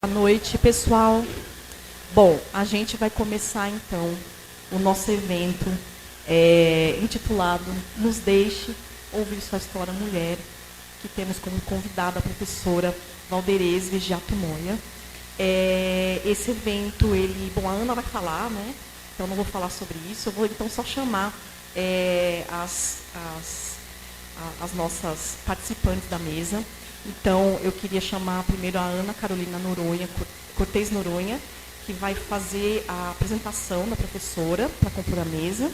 Boa noite, pessoal. Bom, a gente vai começar, então, o nosso evento intitulado Nos Deixe Ouvir Sua História Mulher, que temos como convidada a professora Valderez Vigiato Moya. Esse evento, a Ana vai falar, né? Então, não vou falar sobre isso. Eu vou, então, só chamar as nossas participantes da mesa. Então, eu queria chamar primeiro a Ana Carolina Cortez Noronha, que vai fazer a apresentação da professora para compor a mesa.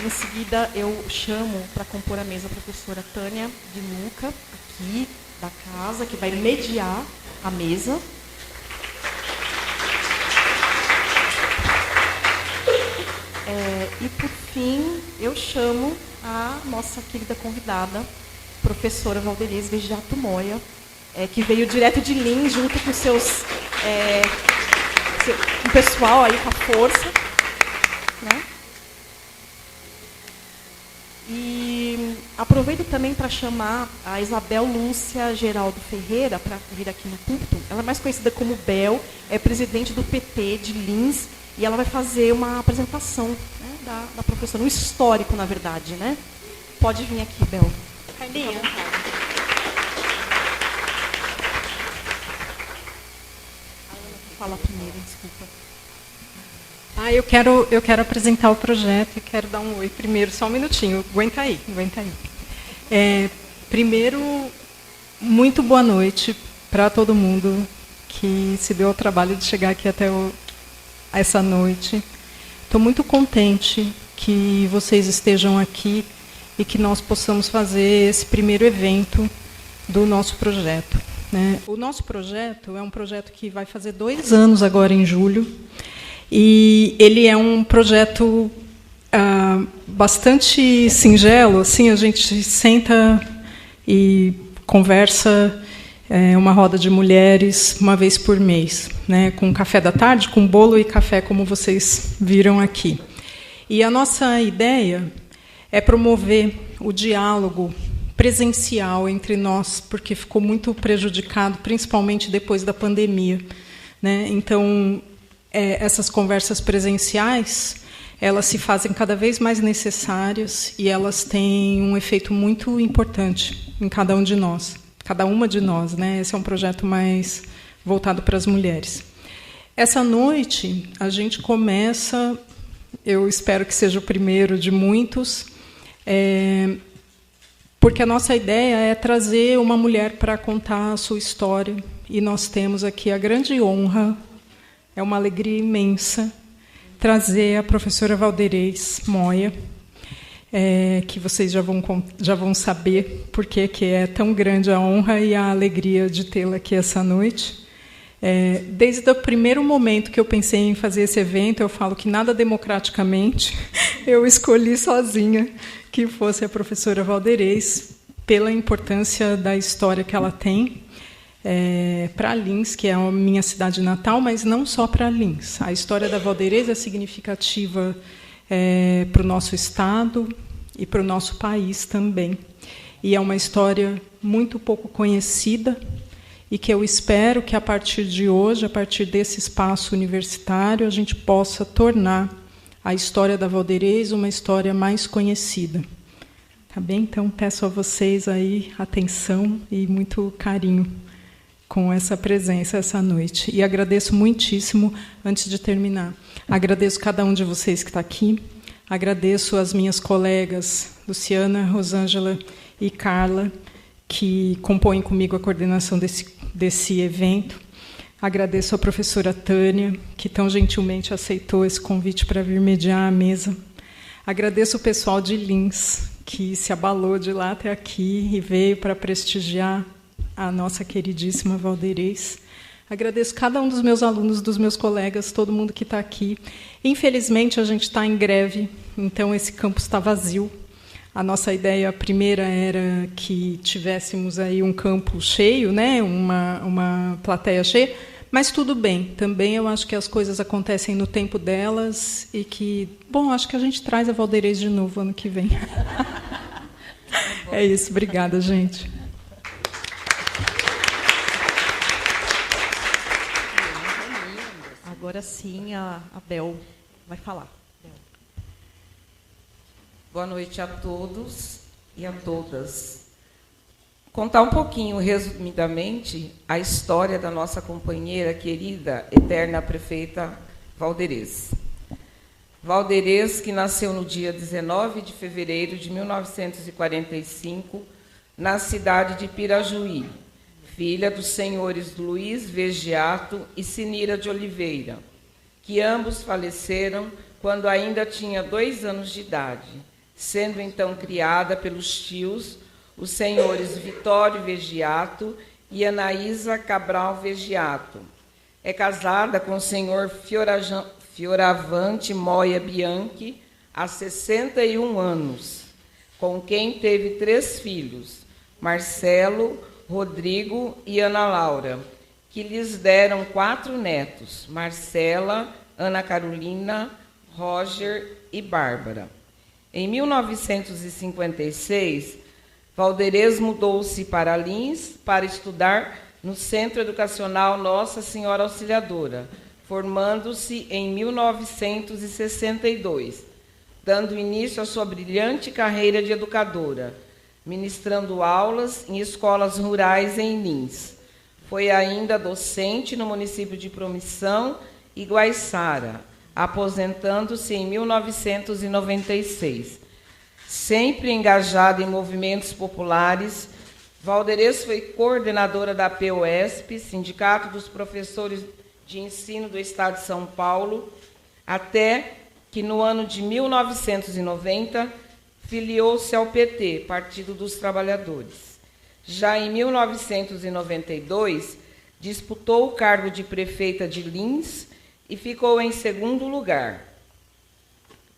Em seguida, eu chamo para compor a mesa a professora Tânia de Luca, aqui da casa, que vai mediar a mesa. E, por fim, eu chamo a nossa querida convidada, professora Valderez Vigiato Moya, que veio direto de Lins, junto com o pessoal aí, com a força. Né? E aproveito também para chamar a Isabel Lúcia Geraldo Ferreira para vir aqui no púlpito. Ela é mais conhecida como Bel, é presidente do PT de Lins, e ela vai fazer uma apresentação, né, da professora, um histórico, na verdade, né? Pode vir aqui, Bel. Carlinha. Fala primeiro, desculpa. Eu quero apresentar o projeto e quero dar um oi primeiro, só um minutinho. Aguenta aí. Primeiro, muito boa noite para todo mundo que se deu ao trabalho de chegar aqui até essa noite. Estou muito contente que vocês estejam aqui e que nós possamos fazer esse primeiro evento do nosso projeto. Né? O nosso projeto é um projeto que vai fazer 2 anos agora em julho, e ele é um projeto bastante singelo. Assim, a gente senta e conversa, uma roda de mulheres, uma vez por mês, né, com café da tarde, com bolo e café, como vocês viram aqui. E a nossa ideia é promover o diálogo presencial entre nós, porque ficou muito prejudicado, principalmente depois da pandemia. Né? Então, essas conversas presenciais, elas se fazem cada vez mais necessárias e elas têm um efeito muito importante em cada um de nós. Cada uma de nós, né? Esse é um projeto mais voltado para as mulheres. Essa noite, a gente começa, eu espero que seja o primeiro de muitos, porque a nossa ideia é trazer uma mulher para contar a sua história, e nós temos aqui a grande honra, é uma alegria imensa, trazer a professora Valderez Moya, que vocês já vão saber por que é tão grande a honra e a alegria de tê-la aqui essa noite. Desde o primeiro momento que eu pensei em fazer esse evento, eu falo que nada democraticamente, eu escolhi sozinha que fosse a professora Valderez, pela importância da história que ela tem para Lins, que é a minha cidade natal, mas não só para Lins. A história da Valderez é significativa para o nosso estado e para o nosso país também. E é uma história muito pouco conhecida e que eu espero que, a partir de hoje, a partir desse espaço universitário, a gente possa tornar a história da Valderez uma história mais conhecida. Tá bem? Então, peço a vocês aí atenção e muito carinho com essa presença essa noite. E agradeço muitíssimo, antes de terminar, agradeço cada um de vocês que está aqui, agradeço as minhas colegas Luciana, Rosângela e Carla, que compõem comigo a coordenação desse evento. Agradeço a professora Tânia, que tão gentilmente aceitou esse convite para vir mediar a mesa. Agradeço o pessoal de Lins, que se abalou de lá até aqui e veio para prestigiar a nossa queridíssima Valderez. Agradeço cada um dos meus alunos, dos meus colegas, todo mundo que está aqui. Infelizmente, a gente está em greve, então esse campus está vazio. A nossa ideia primeira era que tivéssemos aí um campo cheio, né, uma plateia cheia, mas tudo bem. Também eu acho que as coisas acontecem no tempo delas e que, bom, acho que a gente traz a Valderez de novo ano que vem. É isso, obrigada, gente. Agora sim, a Bel vai falar. Boa noite a todos e a todas. Contar um pouquinho, resumidamente, a história da nossa companheira querida, eterna prefeita Valderez. Valderez, que nasceu no dia 19 de fevereiro de 1945, na cidade de Pirajuí, filha dos senhores Luiz Vegiato e Sinira de Oliveira, que ambos faleceram quando ainda tinha 2 anos de idade, sendo então criada pelos tios, os senhores Vitório Vegiato e Anaísa Cabral Vegiato. É casada com o senhor Fioravante Moya Bianchi há 61 anos, com quem teve 3 filhos, Marcelo, Rodrigo e Ana Laura, que lhes deram 4 netos, Marcela, Ana Carolina, Roger e Bárbara. Em 1956, Valderez mudou-se para Lins para estudar no Centro Educacional Nossa Senhora Auxiliadora, formando-se em 1962, dando início à sua brilhante carreira de educadora, ministrando aulas em escolas rurais em Lins. Foi ainda docente no município de Promissão e Guaiçara, aposentando-se em 1996. Sempre engajada em movimentos populares, Valderez foi coordenadora da POSP, Sindicato dos Professores de Ensino do Estado de São Paulo, até que, no ano de 1990, filiou-se ao PT, Partido dos Trabalhadores. Já em 1992, disputou o cargo de prefeita de Lins e ficou em 2º lugar.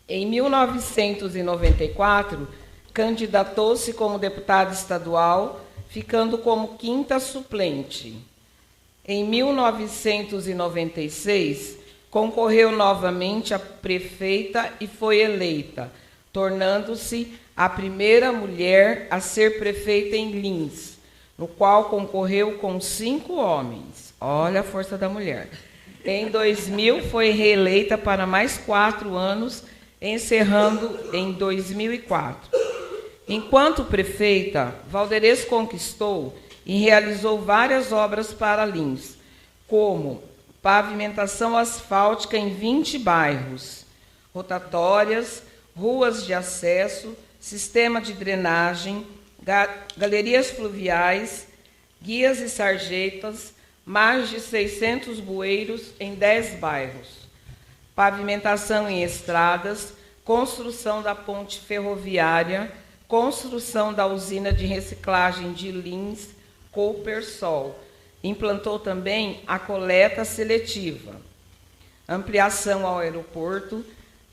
Em 1994, candidatou-se como deputada estadual, ficando como 5ª suplente. Em 1996, concorreu novamente a prefeita e foi eleita, tornando-se a primeira mulher a ser prefeita em Lins, no qual concorreu com 5 homens. Olha a força da mulher. Em 2000, foi reeleita para mais 4 anos, encerrando em 2004. Enquanto prefeita, Valderez conquistou e realizou várias obras para Lins, como pavimentação asfáltica em 20 bairros, rotatórias, ruas de acesso, sistema de drenagem, galerias fluviais, guias e sarjetas, mais de 600 bueiros em 10 bairros, pavimentação em estradas, construção da ponte ferroviária, construção da usina de reciclagem de Lins, Copersol. Implantou também a coleta seletiva, ampliação ao aeroporto,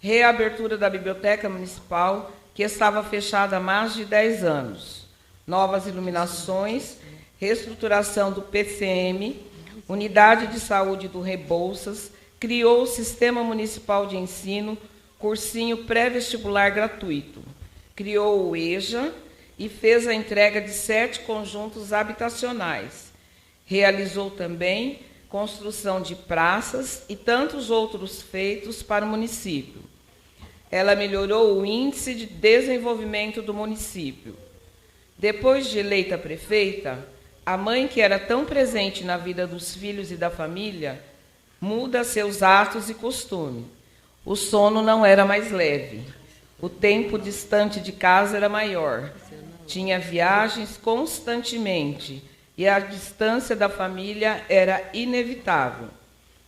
reabertura da Biblioteca Municipal, que estava fechada há mais de 10 anos, novas iluminações, reestruturação do PCM, Unidade de Saúde do Rebouças, criou o Sistema Municipal de Ensino, cursinho pré-vestibular gratuito, criou o EJA e fez a entrega de 7 conjuntos habitacionais. Realizou também construção de praças e tantos outros feitos para o município. Ela melhorou o índice de desenvolvimento do município. Depois de eleita prefeita, a mãe, que era tão presente na vida dos filhos e da família, muda seus atos e costumes. O sono não era mais leve. O tempo distante de casa era maior. Tinha viagens constantemente e a distância da família era inevitável.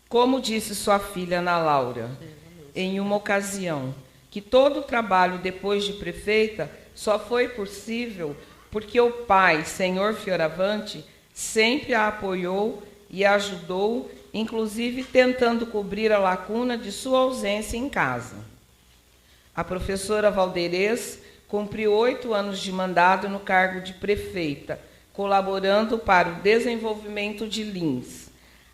Como disse sua filha Ana Laura, em uma ocasião, que todo o trabalho depois de prefeita só foi possível porque o pai, senhor Fioravante, sempre a apoiou e a ajudou, inclusive tentando cobrir a lacuna de sua ausência em casa. A professora Valderez cumpriu 8 anos de mandato no cargo de prefeita, colaborando para o desenvolvimento de Lins.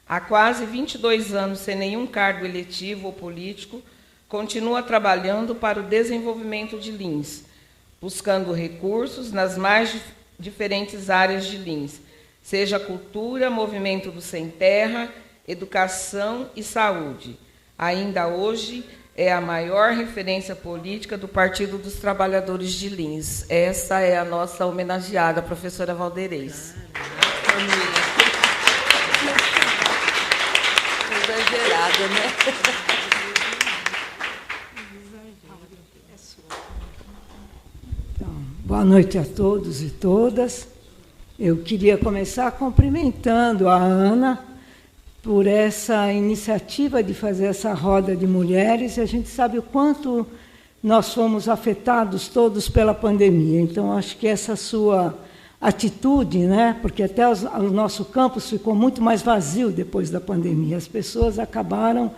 Há quase 22 anos, sem nenhum cargo eletivo ou político, continua trabalhando para o desenvolvimento de Lins, buscando recursos nas mais diferentes áreas de Lins, seja cultura, movimento do Sem Terra, educação e saúde. Ainda hoje é a maior referência política do Partido dos Trabalhadores de Lins. Essa é a nossa homenageada, a professora Valderez. Exagerada, né? Então, boa noite a todos e todas. Eu queria começar cumprimentando a Ana por essa iniciativa de fazer essa roda de mulheres. E a gente sabe o quanto nós fomos afetados todos pela pandemia. Então, acho que essa sua atitude, né? Porque até o nosso campus ficou muito mais vazio depois da pandemia. As pessoas acabaram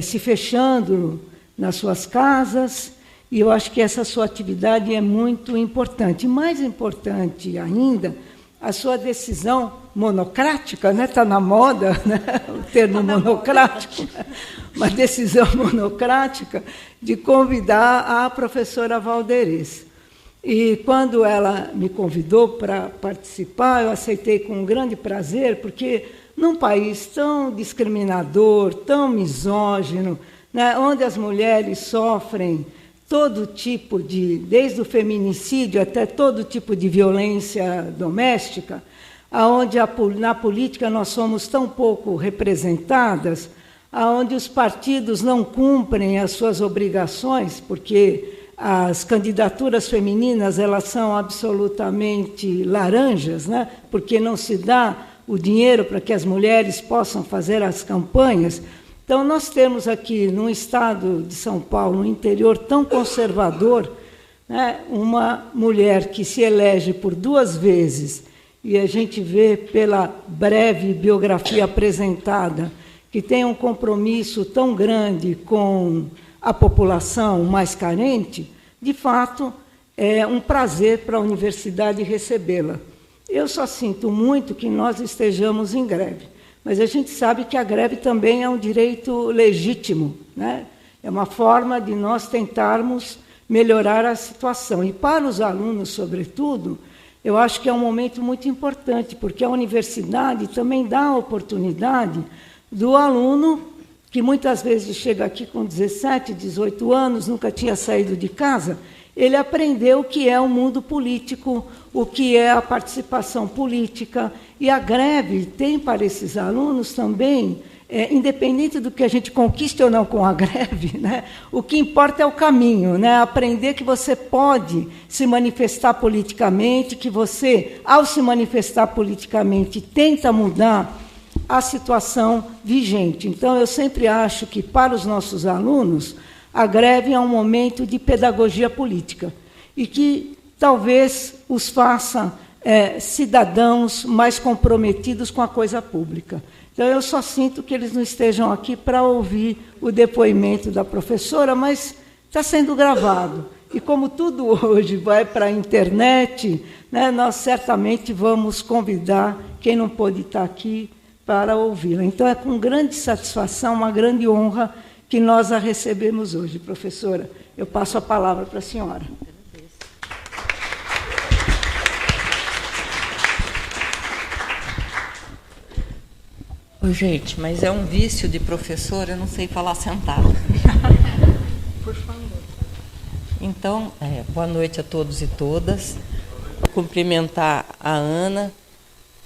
se fechando nas suas casas, e eu acho que essa sua atividade é muito importante. E mais importante ainda, a sua decisão monocrática, né? Está na moda, né? O termo monocrático, uma decisão monocrática de convidar a professora Valderez. E quando ela me convidou para participar, eu aceitei com um grande prazer, porque num país tão discriminador, tão misógino, né, onde as mulheres sofrem todo tipo de, desde o feminicídio até todo tipo de violência doméstica, onde na política nós somos tão pouco representadas, onde os partidos não cumprem as suas obrigações, porque as candidaturas femininas elas são absolutamente laranjas, né? Porque não se dá o dinheiro para que as mulheres possam fazer as campanhas. Então, nós temos aqui, no estado de São Paulo, no interior tão conservador, né, uma mulher que se elege por 2 vezes, e a gente vê pela breve biografia apresentada, que tem um compromisso tão grande com a população mais carente. De fato, é um prazer para a universidade recebê-la. Eu só sinto muito que nós estejamos em greve. Mas a gente sabe que a greve também é um direito legítimo, né? É uma forma de nós tentarmos melhorar a situação. E para os alunos, sobretudo, eu acho que é um momento muito importante, porque a universidade também dá a oportunidade do aluno, que muitas vezes chega aqui com 17, 18 anos, nunca tinha saído de casa, ele aprendeu o que é o mundo político, o que é a participação política. E a greve tem para esses alunos também, independente do que a gente conquiste ou não com a greve, né, o que importa é o caminho, né, aprender que você pode se manifestar politicamente, que você, ao se manifestar politicamente, tenta mudar a situação vigente. Então, eu sempre acho que, para os nossos alunos, a greve é um momento de pedagogia política e que talvez os faça cidadãos mais comprometidos com a coisa pública. Então, eu só sinto que eles não estejam aqui para ouvir o depoimento da professora, mas está sendo gravado. E como tudo hoje vai para a internet, né, nós certamente vamos convidar quem não pôde estar aqui para ouvi-la. Então, é com grande satisfação, uma grande honra que nós a recebemos hoje. Professora, eu passo a palavra para a senhora. Ô, gente, mas é um vício de professora, eu não sei falar sentada. Por favor. Então, boa noite a todos e todas. Vou cumprimentar a Ana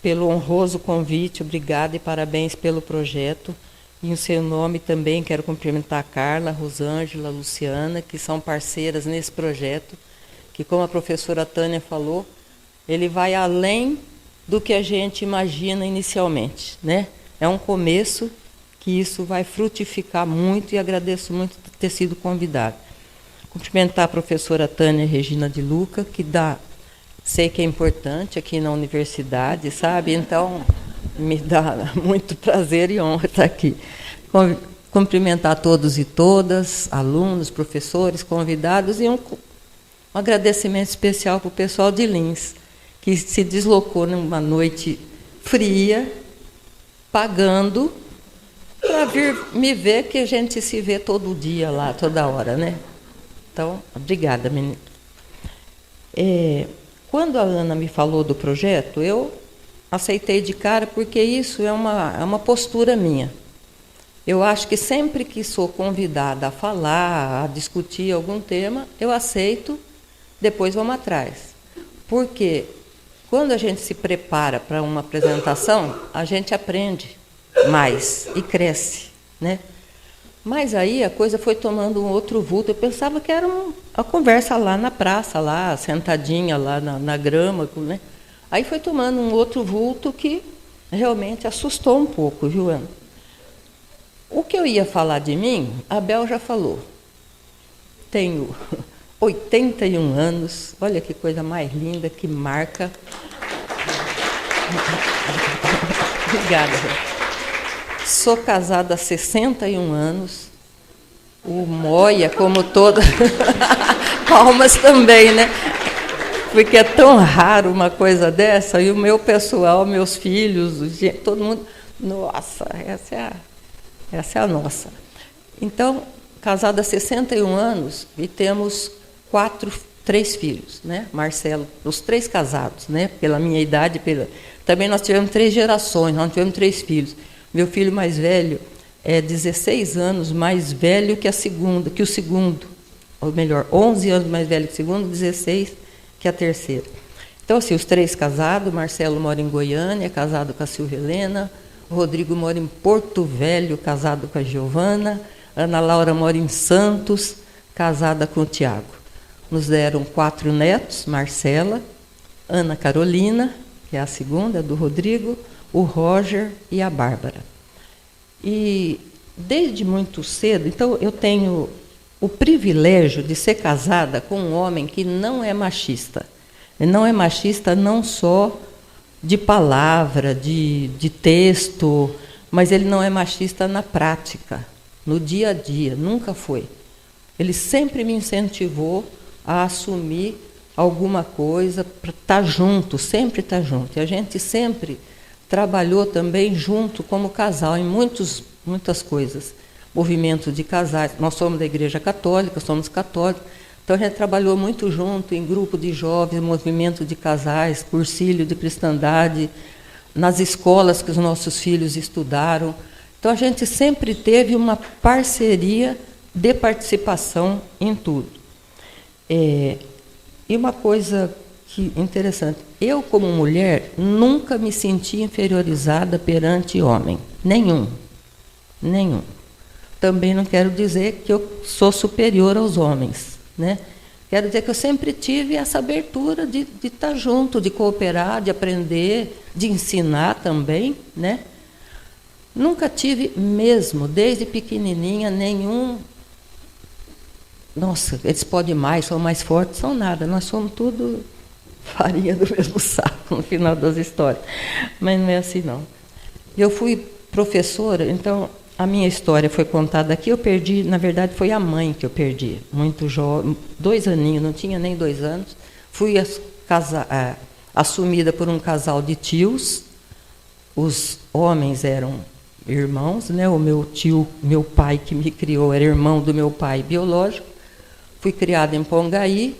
pelo honroso convite, obrigada e parabéns pelo projeto. Em seu nome também quero cumprimentar a Carla, a Rosângela, a Luciana, que são parceiras nesse projeto, que, como a professora Tânia falou, ele vai além do que a gente imagina inicialmente, né? É um começo que isso vai frutificar muito e agradeço muito por ter sido convidada. Cumprimentar a professora Tânia Regina de Luca, que sei que é importante aqui na universidade, sabe? Então, me dá muito prazer e honra estar aqui. Cumprimentar todos e todas, alunos, professores, convidados, e um agradecimento especial para o pessoal de Lins, que se deslocou numa noite fria, pagando, para vir me ver, que a gente se vê todo dia lá, toda hora, né? Então, obrigada, menina. Quando a Ana me falou do projeto, eu aceitei de cara, porque isso é uma postura minha. Eu acho que sempre que sou convidada a falar, a discutir algum tema, eu aceito, depois vamos atrás. Porque quando a gente se prepara para uma apresentação, a gente aprende mais e cresce, né? Mas aí a coisa foi tomando um outro vulto. Eu pensava que era uma conversa lá na praça, lá sentadinha lá na grama, né? Aí foi tomando um outro vulto que realmente assustou um pouco, viu, Ana? O que eu ia falar de mim, a Bel já falou. Tenho 81 anos, olha que coisa mais linda, que marca. Obrigada. Sou casada há 61 anos. O Moia, como toda... Palmas também, né? Porque é tão raro uma coisa dessa. E o meu pessoal, meus filhos, todo mundo... Nossa, essa é a nossa. Então, casada há 61 anos e temos 3 filhos, né? Marcelo, os 3 casados, né? Pela minha idade, também nós tivemos 3 gerações, nós tivemos 3 filhos. Meu filho mais velho é 16 anos mais velho que o segundo, ou melhor, 11 anos mais velho que o segundo, 16 que a terceira. Então, assim, os 3 casados, Marcelo mora em Goiânia, casado com a Silvia Helena, o Rodrigo mora em Porto Velho, casado com a Giovana, Ana Laura mora em Santos, casada com o Tiago. Nos deram 4 netos, Marcela, Ana Carolina, que é a segunda, do Rodrigo, o Roger e a Bárbara. E desde muito cedo, então eu tenho o privilégio de ser casada com um homem que não é machista. Ele não é machista não só de palavra, de texto, mas ele não é machista na prática, no dia a dia, nunca foi. Ele sempre me incentivou a assumir alguma coisa, para estar junto, sempre estar junto. E a gente sempre trabalhou também junto como casal em muitas coisas. Movimento de casais, nós somos da Igreja Católica, somos católicos, então a gente trabalhou muito junto em grupo de jovens, movimento de casais, cursilho de cristandade, nas escolas que os nossos filhos estudaram. Então a gente sempre teve uma parceria de participação em tudo. E uma coisa interessante, eu como mulher nunca me senti inferiorizada perante homem, nenhum. Também não quero dizer que eu sou superior aos homens, né? Quero dizer que eu sempre tive essa abertura de estar junto, de cooperar, de aprender, de ensinar também, né? Nunca tive mesmo, desde pequenininha, nenhum... Nossa, eles podem mais, são mais fortes, são nada, nós somos tudo farinha do mesmo saco no final das histórias. Mas não é assim, não. Eu fui professora, então a minha história foi contada aqui, eu perdi, na verdade foi a mãe que eu perdi, muito jovem, 2 aninhos, não tinha nem 2 anos. Fui assumida por um casal de tios, os homens eram irmãos, né? O meu tio, meu pai que me criou, era irmão do meu pai biológico. Fui criada em Pongaí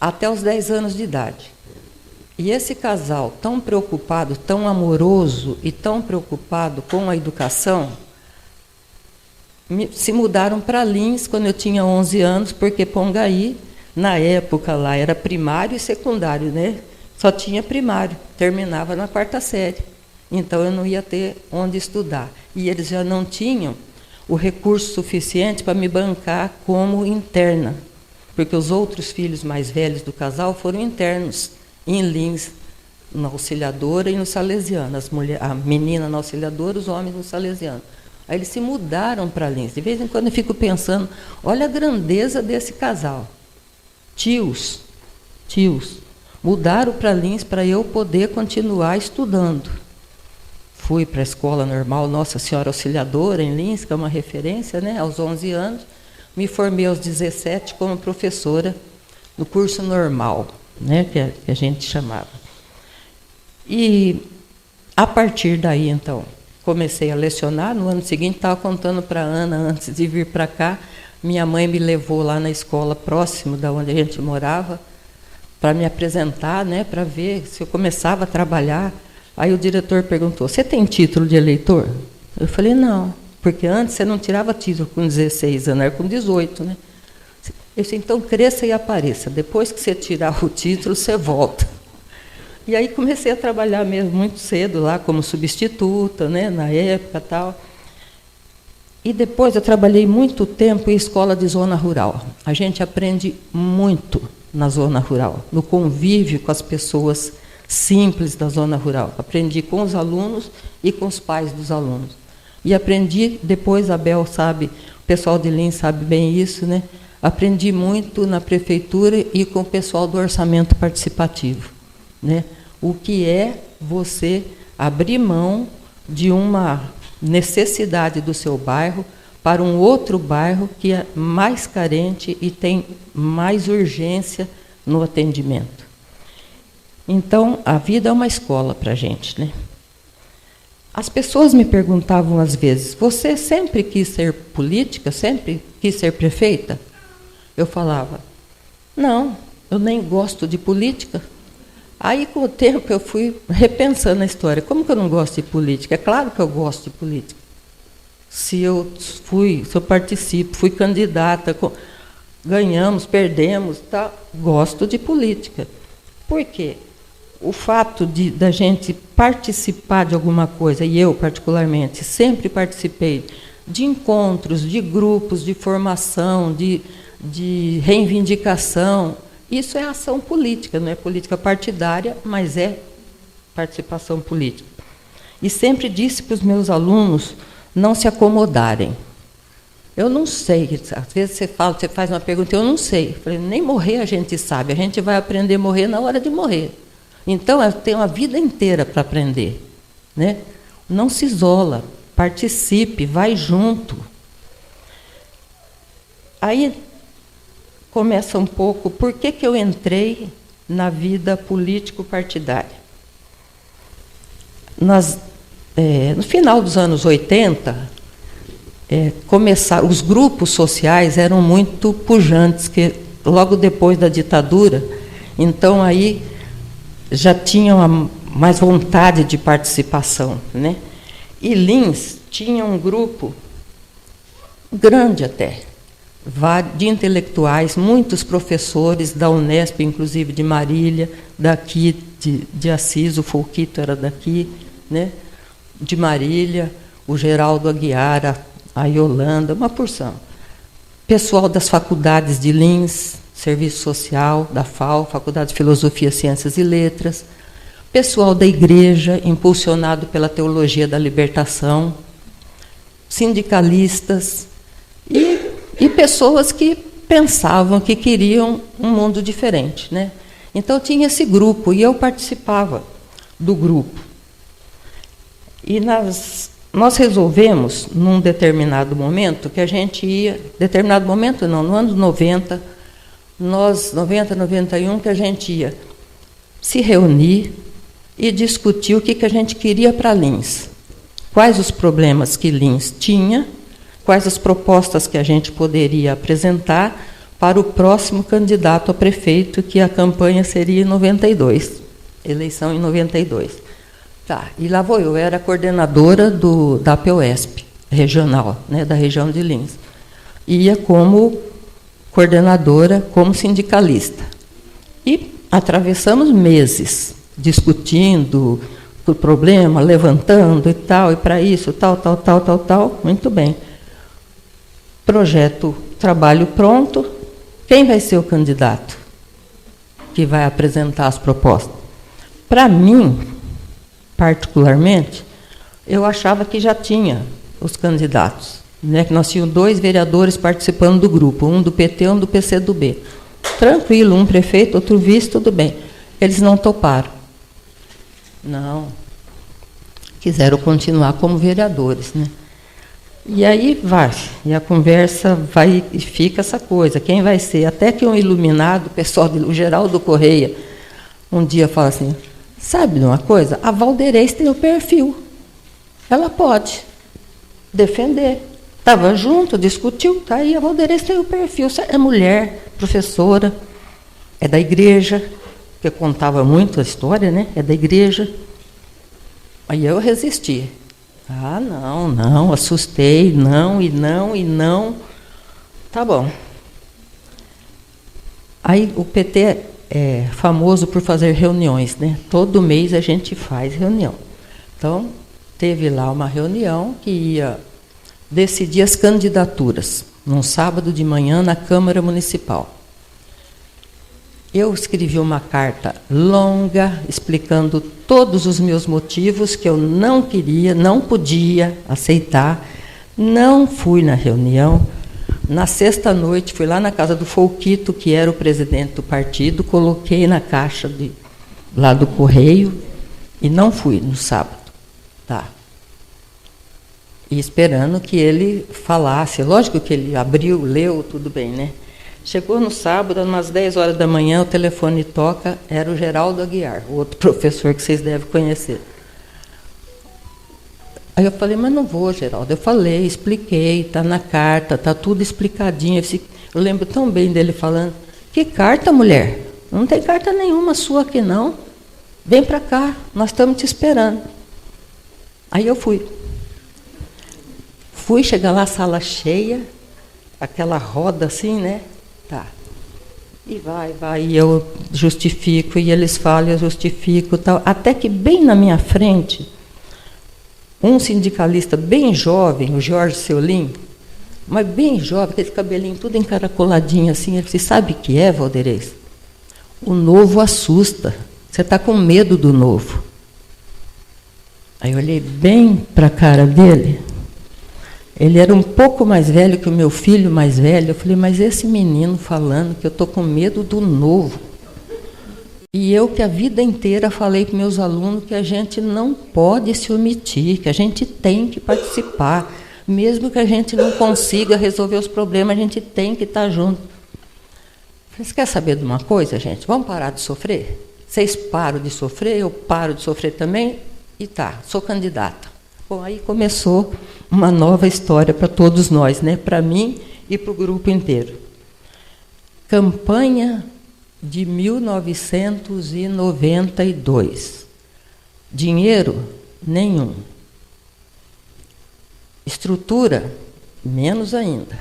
até os 10 anos de idade. E esse casal tão preocupado, tão amoroso e tão preocupado com a educação, se mudaram para Lins quando eu tinha 11 anos, porque Pongaí, na época lá, era primário e secundário, né? Só tinha primário, terminava na 4ª série. Então eu não ia ter onde estudar. E eles já não tinham o recurso suficiente para me bancar como interna, porque os outros filhos mais velhos do casal foram internos em Lins, na Auxiliadora e no Salesiano. A menina na Auxiliadora, os homens no Salesiano. Aí eles se mudaram para Lins. De vez em quando eu fico pensando, olha a grandeza desse casal. Tios, mudaram para Lins para eu poder continuar estudando. Fui para a escola normal Nossa Senhora Auxiliadora, em Lins, que é uma referência, né, aos 11 anos. Me formei aos 17 como professora no curso normal, né, que a gente chamava. E, a partir daí, então, comecei a lecionar. No ano seguinte, estava contando para a Ana, antes de vir para cá, minha mãe me levou lá na escola próximo da onde a gente morava, para me apresentar, né, para ver se eu começava a trabalhar. Aí o diretor perguntou: você tem título de eleitor? Eu falei: não, porque antes você não tirava título com 16 anos, era com 18, né? Eu disse: então cresça e apareça, depois que você tirar o título, você volta. E aí comecei a trabalhar mesmo muito cedo lá como substituta, né, na época tal. E depois eu trabalhei muito tempo em escola de zona rural. A gente aprende muito na zona rural, no convívio com as pessoas simples da zona rural. Aprendi com os alunos e com os pais dos alunos. E aprendi, depois a Bel sabe, o pessoal de Lins sabe bem isso, né? Aprendi muito na prefeitura e com o pessoal do orçamento participativo, né? O que é você abrir mão de uma necessidade do seu bairro para um outro bairro que é mais carente e tem mais urgência no atendimento. Então, a vida é uma escola para a gente, né? As pessoas me perguntavam às vezes: você sempre quis ser política? Sempre quis ser prefeita? Eu falava: não, eu nem gosto de política. Aí, com o tempo, eu fui repensando a história. Como que eu não gosto de política? É claro que eu gosto de política. Se eu participo, fui candidata, ganhamos, perdemos, tá? Gosto de política. Por quê? O fato da gente participar de alguma coisa, e eu, particularmente, sempre participei de encontros, de grupos, de formação, de reivindicação. Isso é ação política, não é política partidária, mas é participação política. E sempre disse para os meus alunos não se acomodarem. Eu não sei, às vezes você faz uma pergunta, eu não sei. Eu falei: nem morrer a gente sabe, a gente vai aprender a morrer na hora de morrer. Então, eu tenho a vida inteira para aprender, né? Não se isola, participe, vai junto. Aí começa um pouco por que eu entrei na vida político-partidária. No final dos anos 80, os grupos sociais eram muito pujantes, que logo depois da ditadura, então aí já tinham mais vontade de participação, né? E Lins tinha um grupo grande até, de intelectuais, muitos professores da Unesp, inclusive de Marília, daqui de Assis, o Folquito era daqui, né? De Marília, o Geraldo Aguiar, a Yolanda, uma porção. Pessoal das faculdades de Lins, Serviço Social, da FAO, Faculdade de Filosofia, Ciências e Letras, pessoal da igreja, impulsionado pela teologia da libertação, sindicalistas e pessoas que pensavam que queriam um mundo diferente, né? Então, tinha esse grupo, e eu participava do grupo. E nós resolvemos, num determinado momento, que a gente ia... Determinado momento, não, no ano 90, 91, que a gente ia se reunir e discutir o que a gente queria para Lins. Quais os problemas que Lins tinha, quais as propostas que a gente poderia apresentar para o próximo candidato a prefeito, que a campanha seria em 92, eleição em 92. Tá, e lá vou eu era coordenadora da APOESP, regional, né, da região de Lins. Ia como coordenadora, como sindicalista. E atravessamos meses discutindo o problema, levantando e tal, e para isso, tal, muito bem. Projeto, trabalho pronto. Quem vai ser o candidato que vai apresentar as propostas? Para mim, particularmente, eu achava que já tinha os candidatos, né? Que nós tínhamos 2 vereadores participando do grupo, um do PT, um do PCdoB. Tranquilo, um prefeito, outro vice, tudo bem. Eles não toparam. Não. Quiseram continuar como vereadores, né? E aí vai, e a conversa vai e fica essa coisa, quem vai ser? Até que um iluminado, o Geraldo Correia, um dia fala assim: sabe de uma coisa? A Valderez tem o perfil. Ela pode defender. Estava junto, discutiu, tá aí, a Valderez tem o perfil. É mulher, professora, é da igreja, porque contava muito a história, né? É da igreja. Aí eu resisti. Ah, não, assustei, não. Tá bom. Aí o PT é famoso por fazer reuniões, né? Todo mês a gente faz reunião. Então, teve lá uma reunião que ia decidir as candidaturas, num sábado de manhã na Câmara Municipal. Eu escrevi uma carta longa, explicando todos os meus motivos que eu não queria, não podia aceitar. Não fui na reunião. Na sexta-noite, fui lá na casa do Folquito, que era o presidente do partido, coloquei na caixa lá do correio e não fui no sábado. Tá. E esperando que ele falasse. Lógico que ele abriu, leu, tudo bem, né? Chegou no sábado, umas 10 horas da manhã, o telefone toca, era o Geraldo Aguiar, o outro professor que vocês devem conhecer. Aí eu falei, mas não vou, Geraldo. Eu falei, expliquei, está na carta, está tudo explicadinho. Eu lembro tão bem dele falando, que carta, mulher? Não tem carta nenhuma sua aqui, não. Vem para cá, nós estamos te esperando. Aí eu fui. Fui chegar lá, sala cheia, aquela roda assim, né? Tá. E vai, e eu justifico, e eles falam, eu justifico, tal. Até que bem na minha frente, um sindicalista bem jovem, o Jorge Seulin, mas bem jovem, com esse cabelinho tudo encaracoladinho assim, ele disse, sabe o que é, Valderez? O novo assusta. Você está com medo do novo. Aí eu olhei bem para a cara dele. Ele era um pouco mais velho que o meu filho mais velho. Eu falei, mas esse menino falando que eu estou com medo do novo. E eu que a vida inteira falei para meus alunos que a gente não pode se omitir, que a gente tem que participar. Mesmo que a gente não consiga resolver os problemas, a gente tem que estar junto. Vocês querem saber de uma coisa, gente? Vamos parar de sofrer? Vocês param de sofrer, eu paro de sofrer também, e tá, sou candidata. Bom, aí começou uma nova história para todos nós, né? Para mim e para o grupo inteiro. Campanha de 1992. Dinheiro? Nenhum. Estrutura? Menos ainda.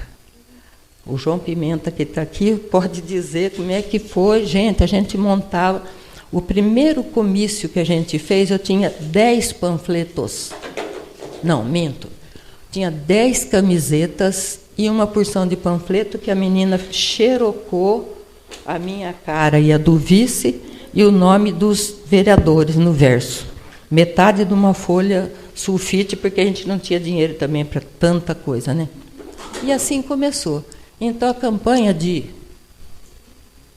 O João Pimenta, que está aqui, pode dizer como é que foi. Gente, a gente montava... O primeiro comício que a gente fez, eu tinha 10 panfletos. Não, minto. Tinha 10 camisetas e uma porção de panfleto que a menina xerocou a minha cara e a do vice e o nome dos vereadores no verso. Metade de uma folha sulfite, porque a gente não tinha dinheiro também para tanta coisa, né? E assim começou. Então, a campanha de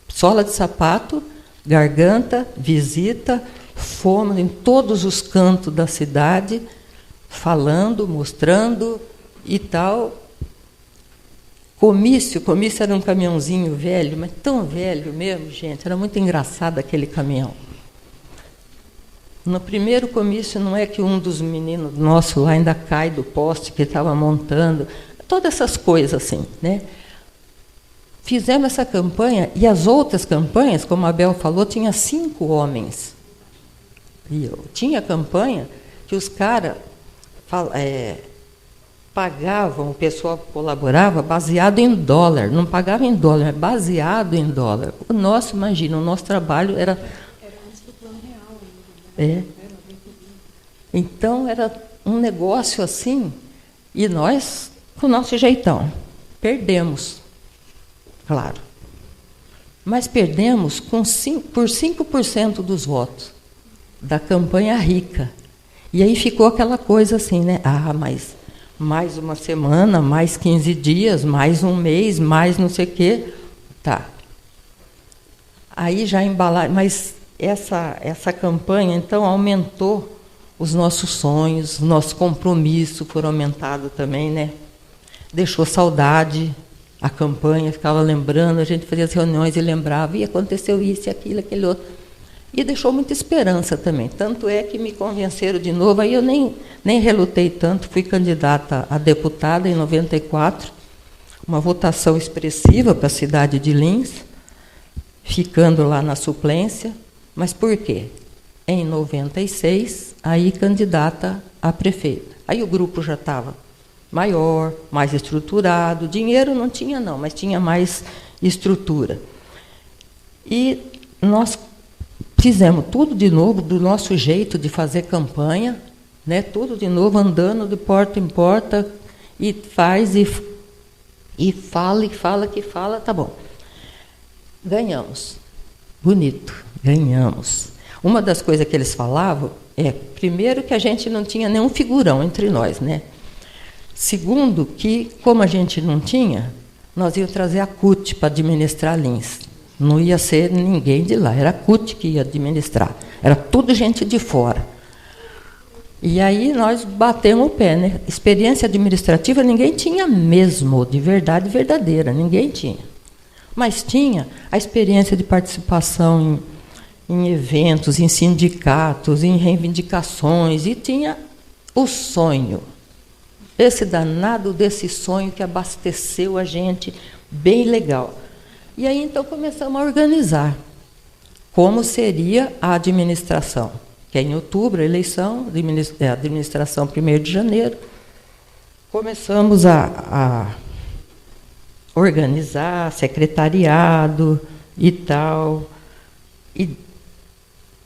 sola de sapato, garganta, visita, fomos em todos os cantos da cidade, falando, mostrando e tal. Comício era um caminhãozinho velho, mas tão velho mesmo, gente, era muito engraçado aquele caminhão. No primeiro comício, não é que um dos meninos nossos lá ainda cai do poste que estava montando, todas essas coisas assim, né? Fizemos essa campanha, e as outras campanhas, como a Abel falou, tinha 5 homens. E eu tinha campanha que os caras pagavam, o pessoal que colaborava, baseado em dólar. Não pagava em dólar, mas baseado em dólar. O nosso, imagina, o nosso trabalho era... Era antes do plano real ainda. Então, era um negócio assim, e nós, com o nosso jeitão, perdemos. Claro. Mas perdemos por 5% dos votos da campanha rica. E aí ficou aquela coisa assim, né? Ah, mas mais uma semana, mais 15 dias, mais um mês, mais não sei o quê. Tá. Aí já embalaram. Mas essa campanha, então, aumentou os nossos sonhos, nosso compromisso foram aumentados também, né? Deixou saudade. A campanha, ficava lembrando, a gente fazia as reuniões e lembrava, e aconteceu isso, aquilo, aquele outro. E deixou muita esperança também. Tanto é que me convenceram de novo, aí eu nem relutei tanto, fui candidata a deputada em 94, uma votação expressiva para a cidade de Lins, ficando lá na suplência, Mas por quê? Em 96, aí candidata a prefeita. Aí o grupo já estava maior, mais estruturado. Dinheiro não tinha, não, mas tinha mais estrutura. E nós fizemos tudo de novo, do nosso jeito de fazer campanha, né? Tudo de novo, andando de porta em porta, e faz, e fala, tá bom. Ganhamos. Bonito, ganhamos. Uma das coisas que eles falavam é, primeiro, que a gente não tinha nenhum figurão entre nós, né? Segundo, que, como a gente não tinha, nós íamos trazer a CUT para administrar Lins. Não ia ser ninguém de lá, era a CUT que ia administrar. Era tudo gente de fora. E aí nós batemos o pé, né? Experiência administrativa ninguém tinha mesmo, de verdade verdadeira, ninguém tinha. Mas tinha a experiência de participação em eventos, em sindicatos, em reivindicações, e tinha o sonho. Esse danado desse sonho que abasteceu a gente, bem legal. E aí, então, começamos a organizar como seria a administração. Que é em outubro, a eleição, a administração 1º de janeiro. Começamos a organizar secretariado e tal. E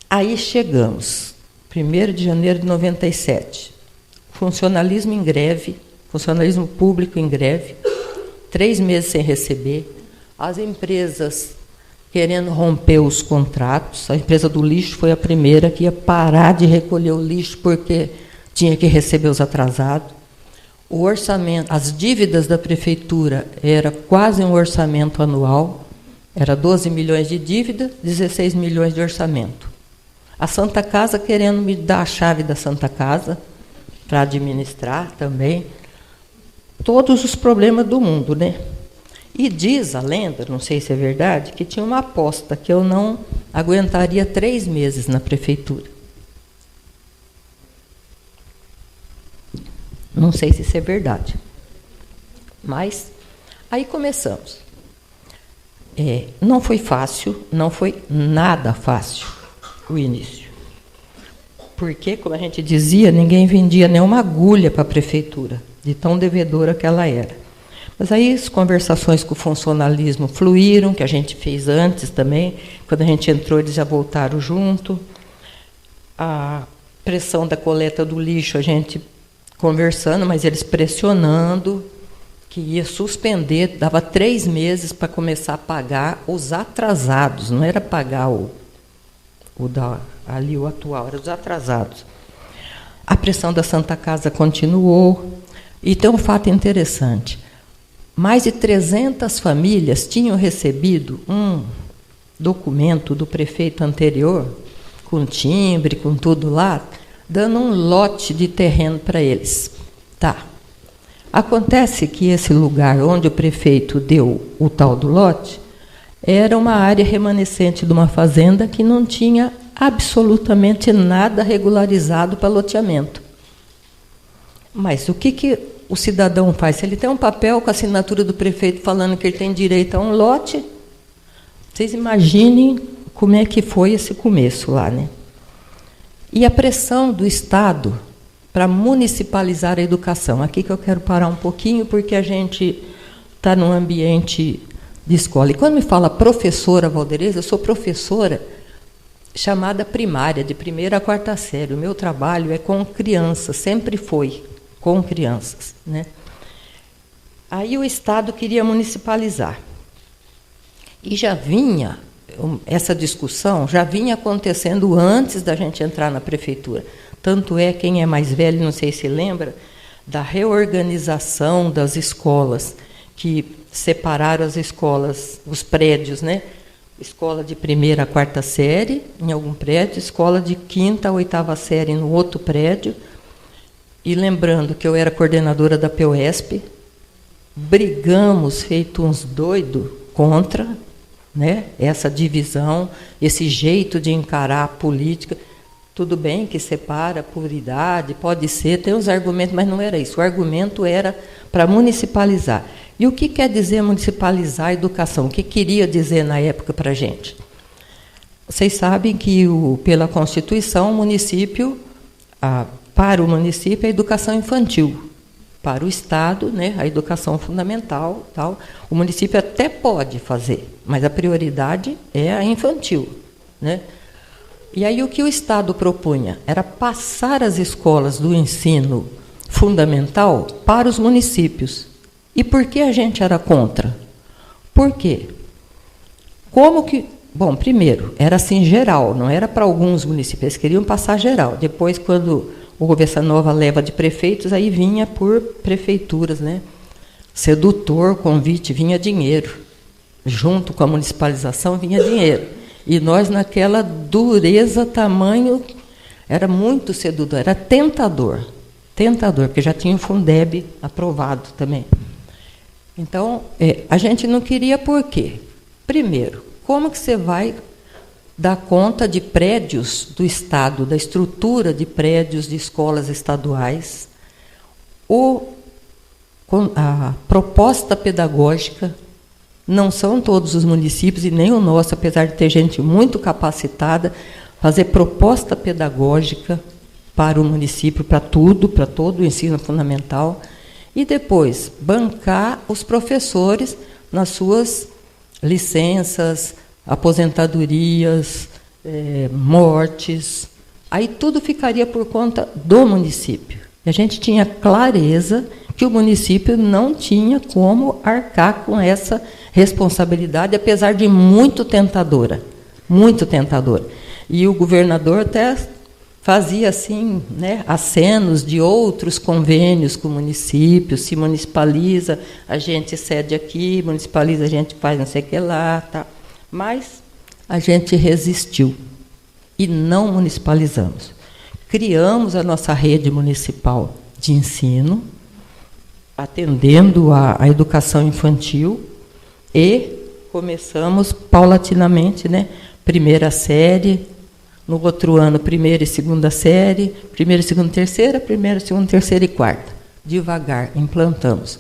aí chegamos, 1º de janeiro de 97. Funcionalismo em greve, funcionalismo público em greve, 3 meses sem receber, as empresas querendo romper os contratos. A empresa do lixo foi a primeira que ia parar de recolher o lixo porque tinha que receber os atrasados. O orçamento, as dívidas da prefeitura era quase um orçamento anual, era 12 milhões de dívida, 16 milhões de orçamento. A Santa Casa querendo me dar a chave da Santa Casa para administrar também. Todos os problemas do mundo, né? E diz a lenda, não sei se é verdade, que tinha uma aposta que eu não aguentaria 3 meses na prefeitura. Não sei se isso é verdade. Mas aí começamos. Não foi fácil, não foi nada fácil o início. Porque, como a gente dizia, ninguém vendia nenhuma agulha para a prefeitura, de tão devedora que ela era. Mas aí as conversações com o funcionalismo fluíram, que a gente fez antes também. Quando a gente entrou, eles já voltaram junto. A pressão da coleta do lixo, a gente conversando, mas eles pressionando, que ia suspender, dava 3 meses para começar a pagar os atrasados, não era pagar o atual, era os atrasados. A pressão da Santa Casa continuou. E tem um fato interessante. Mais de 300 famílias tinham recebido um documento do prefeito anterior, com timbre, com tudo lá, dando um lote de terreno para eles. Tá. Acontece que esse lugar onde o prefeito deu o tal do lote era uma área remanescente de uma fazenda que não tinha absolutamente nada regularizado para loteamento. Mas o que o cidadão faz? Se ele tem um papel com a assinatura do prefeito falando que ele tem direito a um lote, vocês imaginem como é que foi esse começo lá, né? E a pressão do Estado para municipalizar a educação. Aqui que eu quero parar um pouquinho, porque a gente está num ambiente de escola. E quando me fala professora Valdereza, eu sou professora chamada primária, de 1ª a 4ª série. O meu trabalho é com crianças, sempre foi com crianças, né? Aí o Estado queria municipalizar. E já vinha, essa discussão já vinha acontecendo antes da gente entrar na prefeitura. Tanto é, quem é mais velho, não sei se lembra, da reorganização das escolas, que separaram as escolas, os prédios, né? Escola de 1ª a 4ª série, em algum prédio, escola de 5ª a 8ª série no outro prédio. E lembrando que eu era coordenadora da POESP, brigamos, feito uns doidos, contra, né, essa divisão, esse jeito de encarar a política. Tudo bem que separa por idade, pode ser, tem os argumentos, mas não era isso. O argumento era para municipalizar. E o que quer dizer municipalizar a educação? O que queria dizer na época para a gente? vocês sabem que, pela Constituição, o município, para o município, é a educação infantil. Para o Estado, né, a educação fundamental, tal, o município até pode fazer, mas a prioridade é a infantil, né? E aí o que o Estado propunha era passar as escolas do ensino fundamental para os municípios. E por que a gente era contra? Por quê? Como que... Bom, primeiro, era assim geral, não era para alguns municípios, eles queriam passar geral. Depois, quando houve essa nova leva de prefeitos, aí vinha por prefeituras, né? Sedutor, convite, vinha dinheiro. Junto com a municipalização vinha dinheiro. E nós, naquela dureza, tamanho, era muito sedutor, era tentador, porque já tinha o Fundeb aprovado também. Então, a gente não queria por quê? Primeiro, como que você vai dar conta de prédios do Estado, da estrutura de prédios de escolas estaduais, a proposta pedagógica, não são todos os municípios, e nem o nosso, apesar de ter gente muito capacitada, fazer proposta pedagógica para o município, para tudo, para todo o ensino fundamental, e depois bancar os professores nas suas licenças, aposentadorias, mortes. Aí tudo ficaria por conta do município. E a gente tinha clareza que o município não tinha como arcar com essa responsabilidade, apesar de muito tentadora. E o governador até fazia assim, né, acenos de outros convênios com o município, se municipaliza, a gente cede aqui, municipaliza, a gente faz não sei o que lá, tá. Mas a gente resistiu e não municipalizamos. Criamos a nossa rede municipal de ensino, atendendo a educação infantil, e começamos paulatinamente, né, primeira série, no outro ano, primeira e segunda série, primeira, segunda, terceira, primeira, segunda, terceira e quarta. Devagar, implantamos.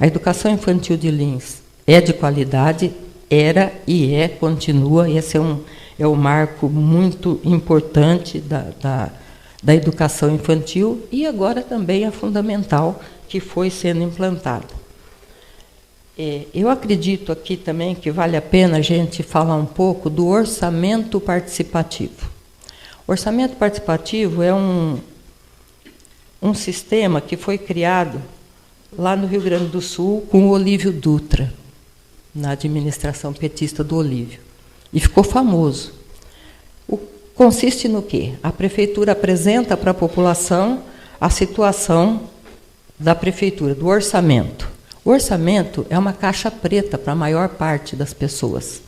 A educação infantil de Lins é de qualidade, era e continua. Esse é um marco muito importante da educação infantil, e agora também a fundamental, que foi sendo implantada. Eu acredito aqui também que vale a pena a gente falar um pouco do orçamento participativo. O orçamento participativo é um sistema que foi criado lá no Rio Grande do Sul com o Olívio Dutra, na administração petista do Olívio, e ficou famoso. Consiste no quê? A prefeitura apresenta para a população a situação da prefeitura, do orçamento. O orçamento é uma caixa preta para a maior parte das pessoas.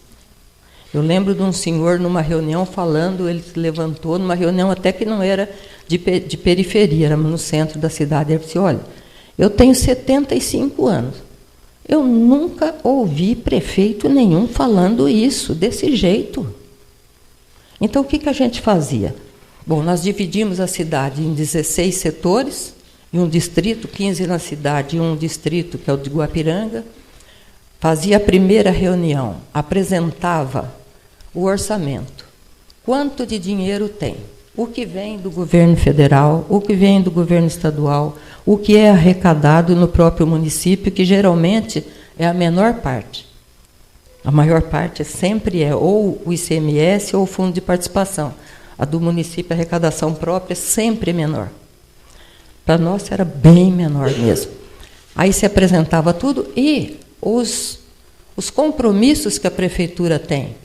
Eu lembro de um senhor numa reunião falando, ele se levantou numa reunião até que não era de periferia, era no centro da cidade. Ele disse: olha, eu tenho 75 anos. Eu nunca ouvi prefeito nenhum falando isso, desse jeito. Então, o que a gente fazia? Bom, nós dividimos a cidade em 16 setores, e um distrito, 15 na cidade, e um distrito, que é o de Guapiranga. Fazia a primeira reunião, apresentava o orçamento. Quanto de dinheiro tem? O que vem do governo federal, o que vem do governo estadual, o que é arrecadado no próprio município, que geralmente é a menor parte. A maior parte sempre é ou o ICMS ou o Fundo de Participação. A do município, a arrecadação própria, é sempre menor. Para nós era bem menor mesmo. Aí se apresentava tudo e os compromissos que a prefeitura tem.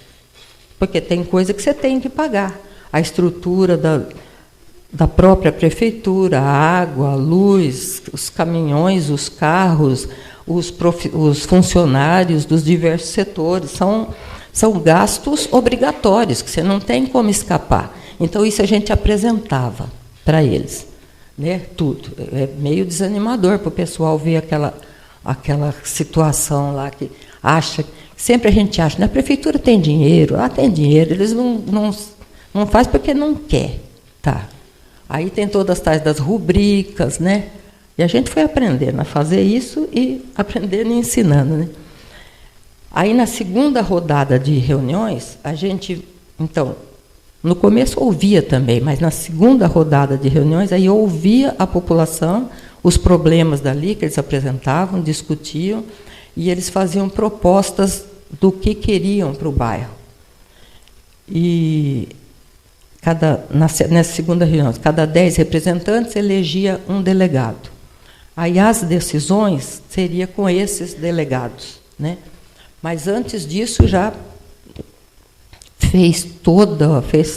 Porque tem coisa que você tem que pagar. A estrutura da própria prefeitura, a água, a luz, os caminhões, os carros, os funcionários dos diversos setores. São gastos obrigatórios, que você não tem como escapar. Então, isso a gente apresentava para eles. Né, tudo. É meio desanimador para o pessoal ver aquela situação lá que acha, sempre a gente acha, na prefeitura tem dinheiro, tem dinheiro, eles não fazem porque não quer. Tá. Aí tem todas as tais das rubricas, né? E a gente foi aprendendo a fazer isso e aprendendo e ensinando. Né? Aí, na segunda rodada de reuniões, a gente Então, no começo ouvia também, mas na segunda rodada de reuniões, aí eu ouvia a população, os problemas dali que eles apresentavam, discutiam, e eles faziam propostas do que queriam para o bairro. E nessa segunda reunião, cada 10 representantes elegia um delegado. Aí as decisões seriam com esses delegados, né? Mas antes disso já fez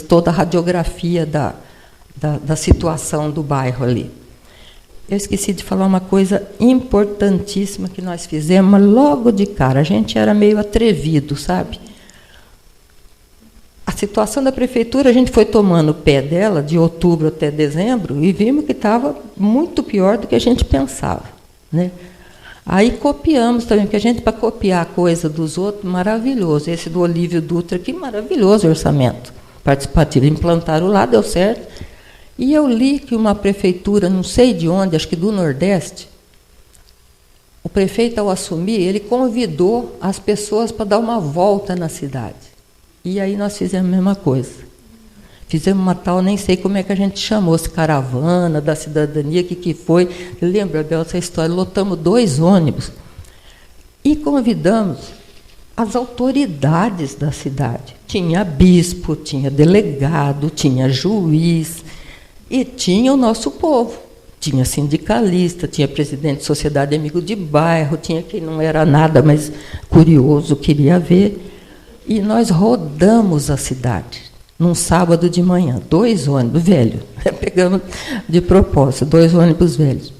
toda a radiografia da situação do bairro ali. Eu esqueci de falar uma coisa importantíssima que nós fizemos, mas logo de cara. A gente era meio atrevido, sabe? A situação da prefeitura, a gente foi tomando o pé dela, de outubro até dezembro, e vimos que estava muito pior do que a gente pensava, né? Aí copiamos também, porque a gente, para copiar a coisa dos outros, maravilhoso. Esse do Olívio Dutra, que maravilhoso orçamento participativo. Implantaram lá, deu certo. E eu li que uma prefeitura, não sei de onde, acho que do Nordeste, o prefeito, ao assumir, ele convidou as pessoas para dar uma volta na cidade. E aí nós fizemos a mesma coisa. Fizemos uma tal, nem sei como é que a gente chamou, se caravana da cidadania, o que foi. Lembra, Bel, essa história? Lotamos 2 ônibus e convidamos as autoridades da cidade. Tinha bispo, tinha delegado, tinha juiz e tinha o nosso povo. Tinha sindicalista, tinha presidente de sociedade amigo de bairro, tinha quem não era nada, mas curioso, queria ver. E nós rodamos a cidade. Num sábado de manhã, 2 ônibus velhos. Pegamos de propósito, 2 ônibus velhos.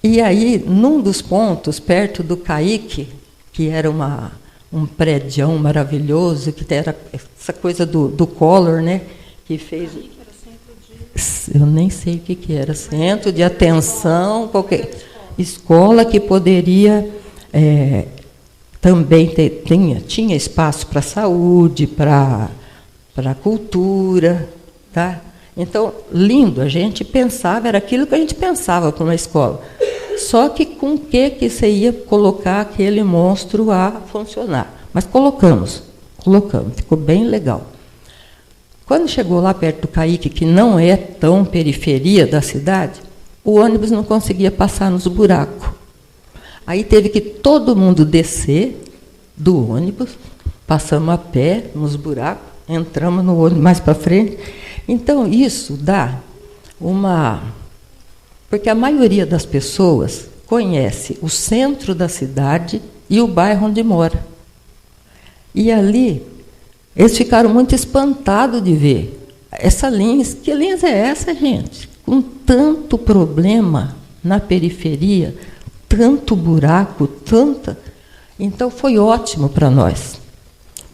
E aí, num dos pontos, perto do Caique, que era um prédião maravilhoso, que era essa coisa do Collor, né, que fez... Eu nem sei o que era. Centro de atenção, qualquer escola que poderia... também tinha espaço para saúde, para cultura, tá? Então, lindo, a gente pensava, era aquilo que a gente pensava para uma escola. Só que com que você ia colocar aquele monstro a funcionar? Mas colocamos, ficou bem legal. Quando chegou lá perto do Caique, que não é tão periferia da cidade, o ônibus não conseguia passar nos buracos. Aí teve que todo mundo descer do ônibus, passamos a pé nos buracos, entramos no ônibus mais para frente. Então, isso dá uma... Porque a maioria das pessoas conhece o centro da cidade e o bairro onde mora. E ali, eles ficaram muito espantados de ver essa Lins. Que Lins é essa, gente? Com tanto problema na periferia, tanto buraco, tanta... Então, foi ótimo para nós.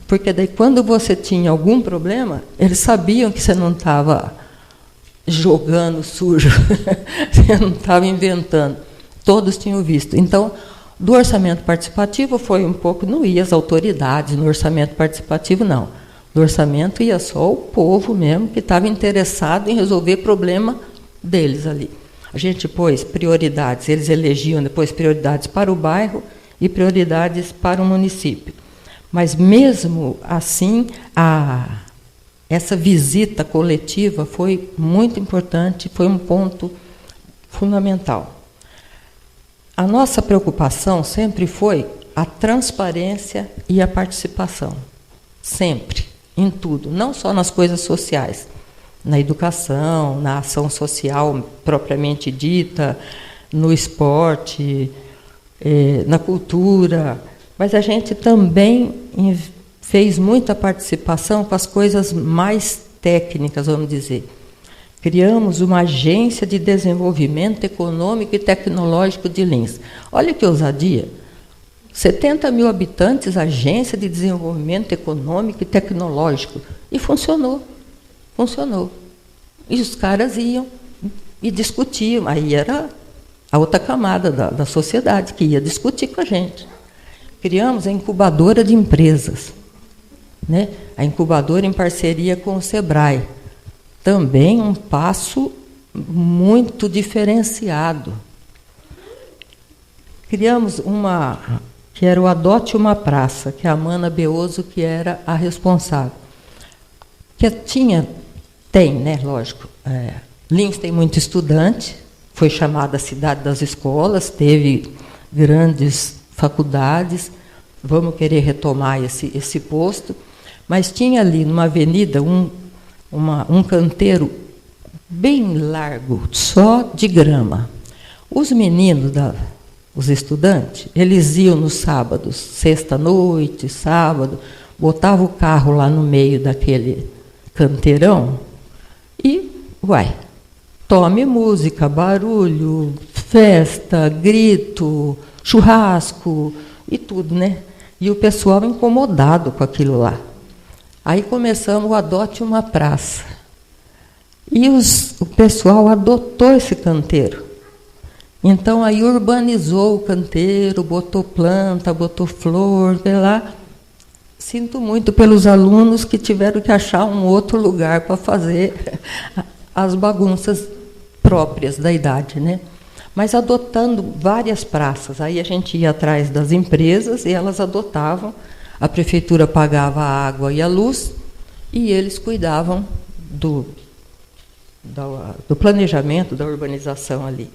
Porque daí, quando você tinha algum problema, eles sabiam que você não estava jogando sujo, você não estava inventando. Todos tinham visto. Então, do orçamento participativo foi um pouco... Não ia as autoridades no orçamento participativo, não. Do orçamento ia só o povo mesmo, que estava interessado em resolver problema deles ali. A gente pôs prioridades, eles elegiam depois prioridades para o bairro e prioridades para o município. Mas, mesmo assim, essa visita coletiva foi muito importante, foi um ponto fundamental. A nossa preocupação sempre foi a transparência e a participação. Sempre, em tudo, não só nas coisas sociais. Na educação, na ação social propriamente dita, no esporte, na cultura, mas a gente também fez muita participação com as coisas mais técnicas, vamos dizer. Criamos uma agência de desenvolvimento econômico e tecnológico de Lins. Olha que ousadia! 70 mil habitantes, agência de desenvolvimento econômico e tecnológico. E funcionou. Funcionou. E os caras iam e discutiam. Aí era a outra camada da sociedade que ia discutir com a gente. Criamos a incubadora de empresas, né? A incubadora em parceria com o Sebrae. Também um passo muito diferenciado. Criamos uma que era o Adote uma Praça, que é a Mana Beoso que era a responsável. Que tem, né, lógico, Lins tem muito estudante, foi chamada a cidade das escolas, teve grandes faculdades, vamos querer retomar esse posto, mas tinha ali numa avenida um canteiro bem largo, só de grama. Os meninos, os estudantes, eles iam nos sábados, sexta-noite, sábado, botavam o carro lá no meio daquele canteirão e, tome música, barulho, festa, grito, churrasco e tudo, né? E o pessoal incomodado com aquilo lá. Aí começamos o Adote uma Praça. E o pessoal adotou esse canteiro. Então, aí urbanizou o canteiro, botou planta, botou flor, sei lá. Sinto muito pelos alunos que tiveram que achar um outro lugar para fazer as bagunças próprias da idade, né? Mas adotando várias praças. Aí a gente ia atrás das empresas e elas adotavam. A prefeitura pagava a água e a luz e eles cuidavam do planejamento, da urbanização ali.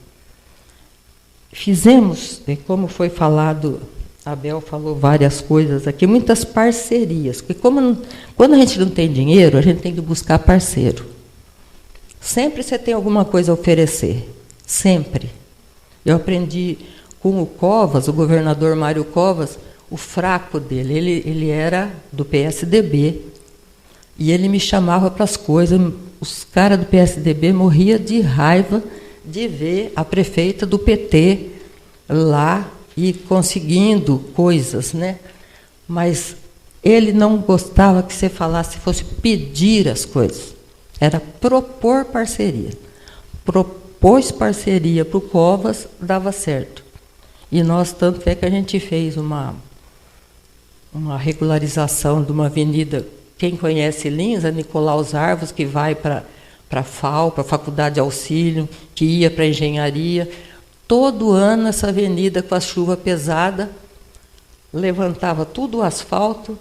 Fizemos, como foi falado, a Abel falou várias coisas aqui, muitas parcerias. Porque quando a gente não tem dinheiro, a gente tem que buscar parceiro. Sempre você tem alguma coisa a oferecer. Sempre. Eu aprendi com o Covas, o governador Mário Covas, o fraco dele. Ele era do PSDB e ele me chamava para as coisas. Os caras do PSDB morriam de raiva de ver a prefeita do PT lá e conseguindo coisas, né? Mas ele não gostava que você falasse, fosse pedir as coisas. Era propor parceria. Propôs parceria para o Covas, dava certo. E nós, tanto é que a gente fez uma regularização de uma avenida. Quem conhece Lins, a Nicolaus Arvos, que vai para a FAO, para a Faculdade de Auxílio, que ia para a engenharia. Todo ano, essa avenida, com a chuva pesada, levantava tudo o asfalto,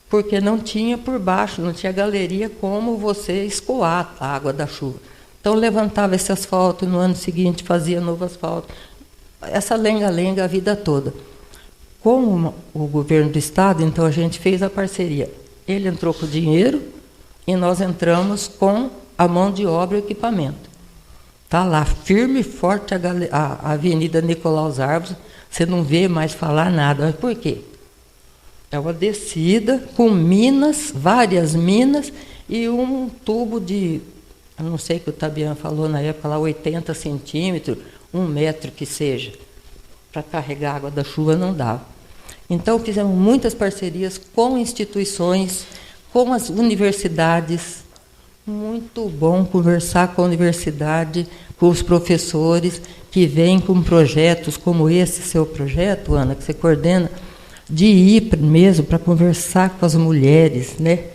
porque não tinha por baixo, não tinha galeria como você escoar a água da chuva. Então, levantava esse asfalto, no ano seguinte fazia novo asfalto. Essa lenga-lenga a vida toda. Com o governo do Estado, então, a gente fez a parceria. Ele entrou com o dinheiro e nós entramos com a mão de obra e o equipamento. Está lá, firme e forte a Avenida Nicolaus Arvos, você não vê mais falar nada. Mas por quê? É uma descida com minas, várias minas, e um tubo de, eu não sei o que o Tabian falou na época, lá 80 centímetros, 1 metro que seja. Para carregar a água da chuva não dava. Então, fizemos muitas parcerias com instituições, com as universidades. Muito bom conversar com a universidade, com os professores que vêm com projetos como esse seu projeto, Ana, que você coordena, de ir mesmo para conversar com as mulheres, né?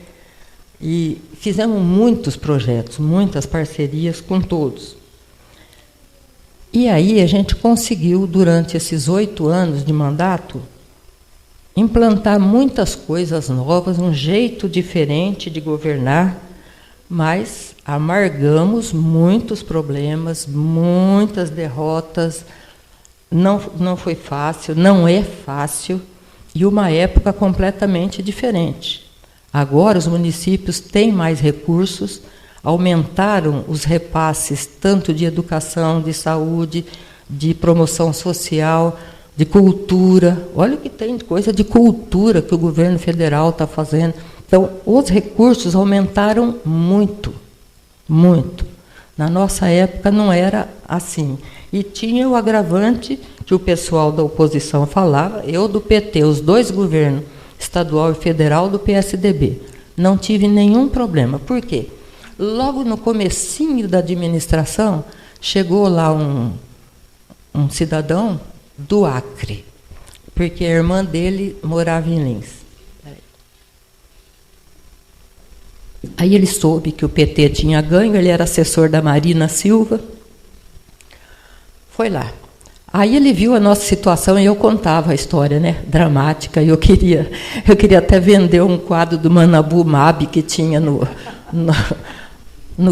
E fizemos muitos projetos, muitas parcerias com todos. E aí a gente conseguiu, durante esses 8 anos de mandato, implantar muitas coisas novas, um jeito diferente de governar, mas amargamos muitos problemas, muitas derrotas. Não foi fácil, não é fácil, e uma época completamente diferente. Agora os municípios têm mais recursos, aumentaram os repasses tanto de educação, de saúde, de promoção social, de cultura. Olha o que tem de coisa de cultura que o governo federal está fazendo. Então, os recursos aumentaram muito, muito. Na nossa época não era assim. E tinha o agravante que o pessoal da oposição falava, eu do PT, os 2 governos, estadual e federal, do PSDB. Não tive nenhum problema. Por quê? Logo no comecinho da administração, chegou lá um cidadão do Acre, porque a irmã dele morava em Lins. Aí ele soube que o PT tinha ganho, ele era assessor da Marina Silva. Foi lá. Aí ele viu a nossa situação e eu contava a história, né, dramática, e eu queria até vender um quadro do Manabu Mab que tinha no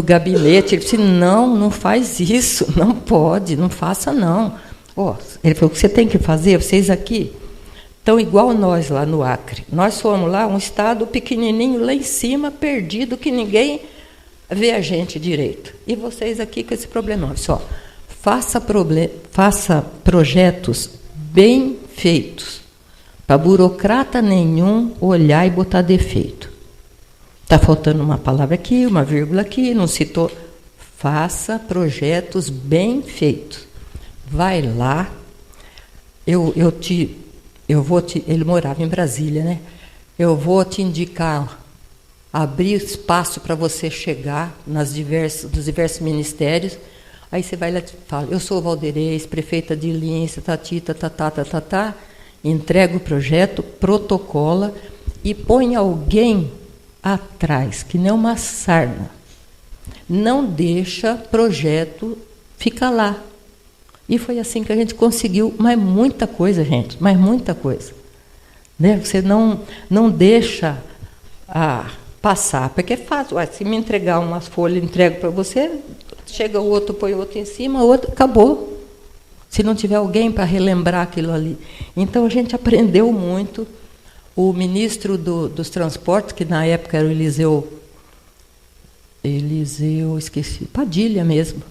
gabinete. Ele disse, não faz isso, não pode, não faça não. Ele falou, o que você tem que fazer, vocês aqui estão igual nós lá no Acre. Nós fomos lá, um estado pequenininho lá em cima, perdido, que ninguém vê a gente direito. E vocês aqui com esse problema. Só faça projetos bem feitos, para burocrata nenhum olhar e botar defeito. Está faltando uma palavra aqui, uma vírgula aqui, não citou. Faça projetos bem feitos. Vai lá, ele morava em Brasília, né? Eu vou te indicar, abrir espaço para você chegar dos diversos ministérios. Aí você vai lá e fala, eu sou Valderez, prefeita de Lins, entrega o projeto, protocola e põe alguém atrás, que nem uma sarna. Não deixa projeto ficar lá. E foi assim que a gente conseguiu, mas muita coisa, gente, mas muita coisa. Né? Você não deixa passar, porque é fácil. Se me entregar umas folhas, entrego para você, chega o outro, põe o outro em cima, o outro, acabou. Se não tiver alguém para relembrar aquilo ali. Então, a gente aprendeu muito. O ministro dos transportes, que na época era o Eliseu, esqueci, Padilha mesmo.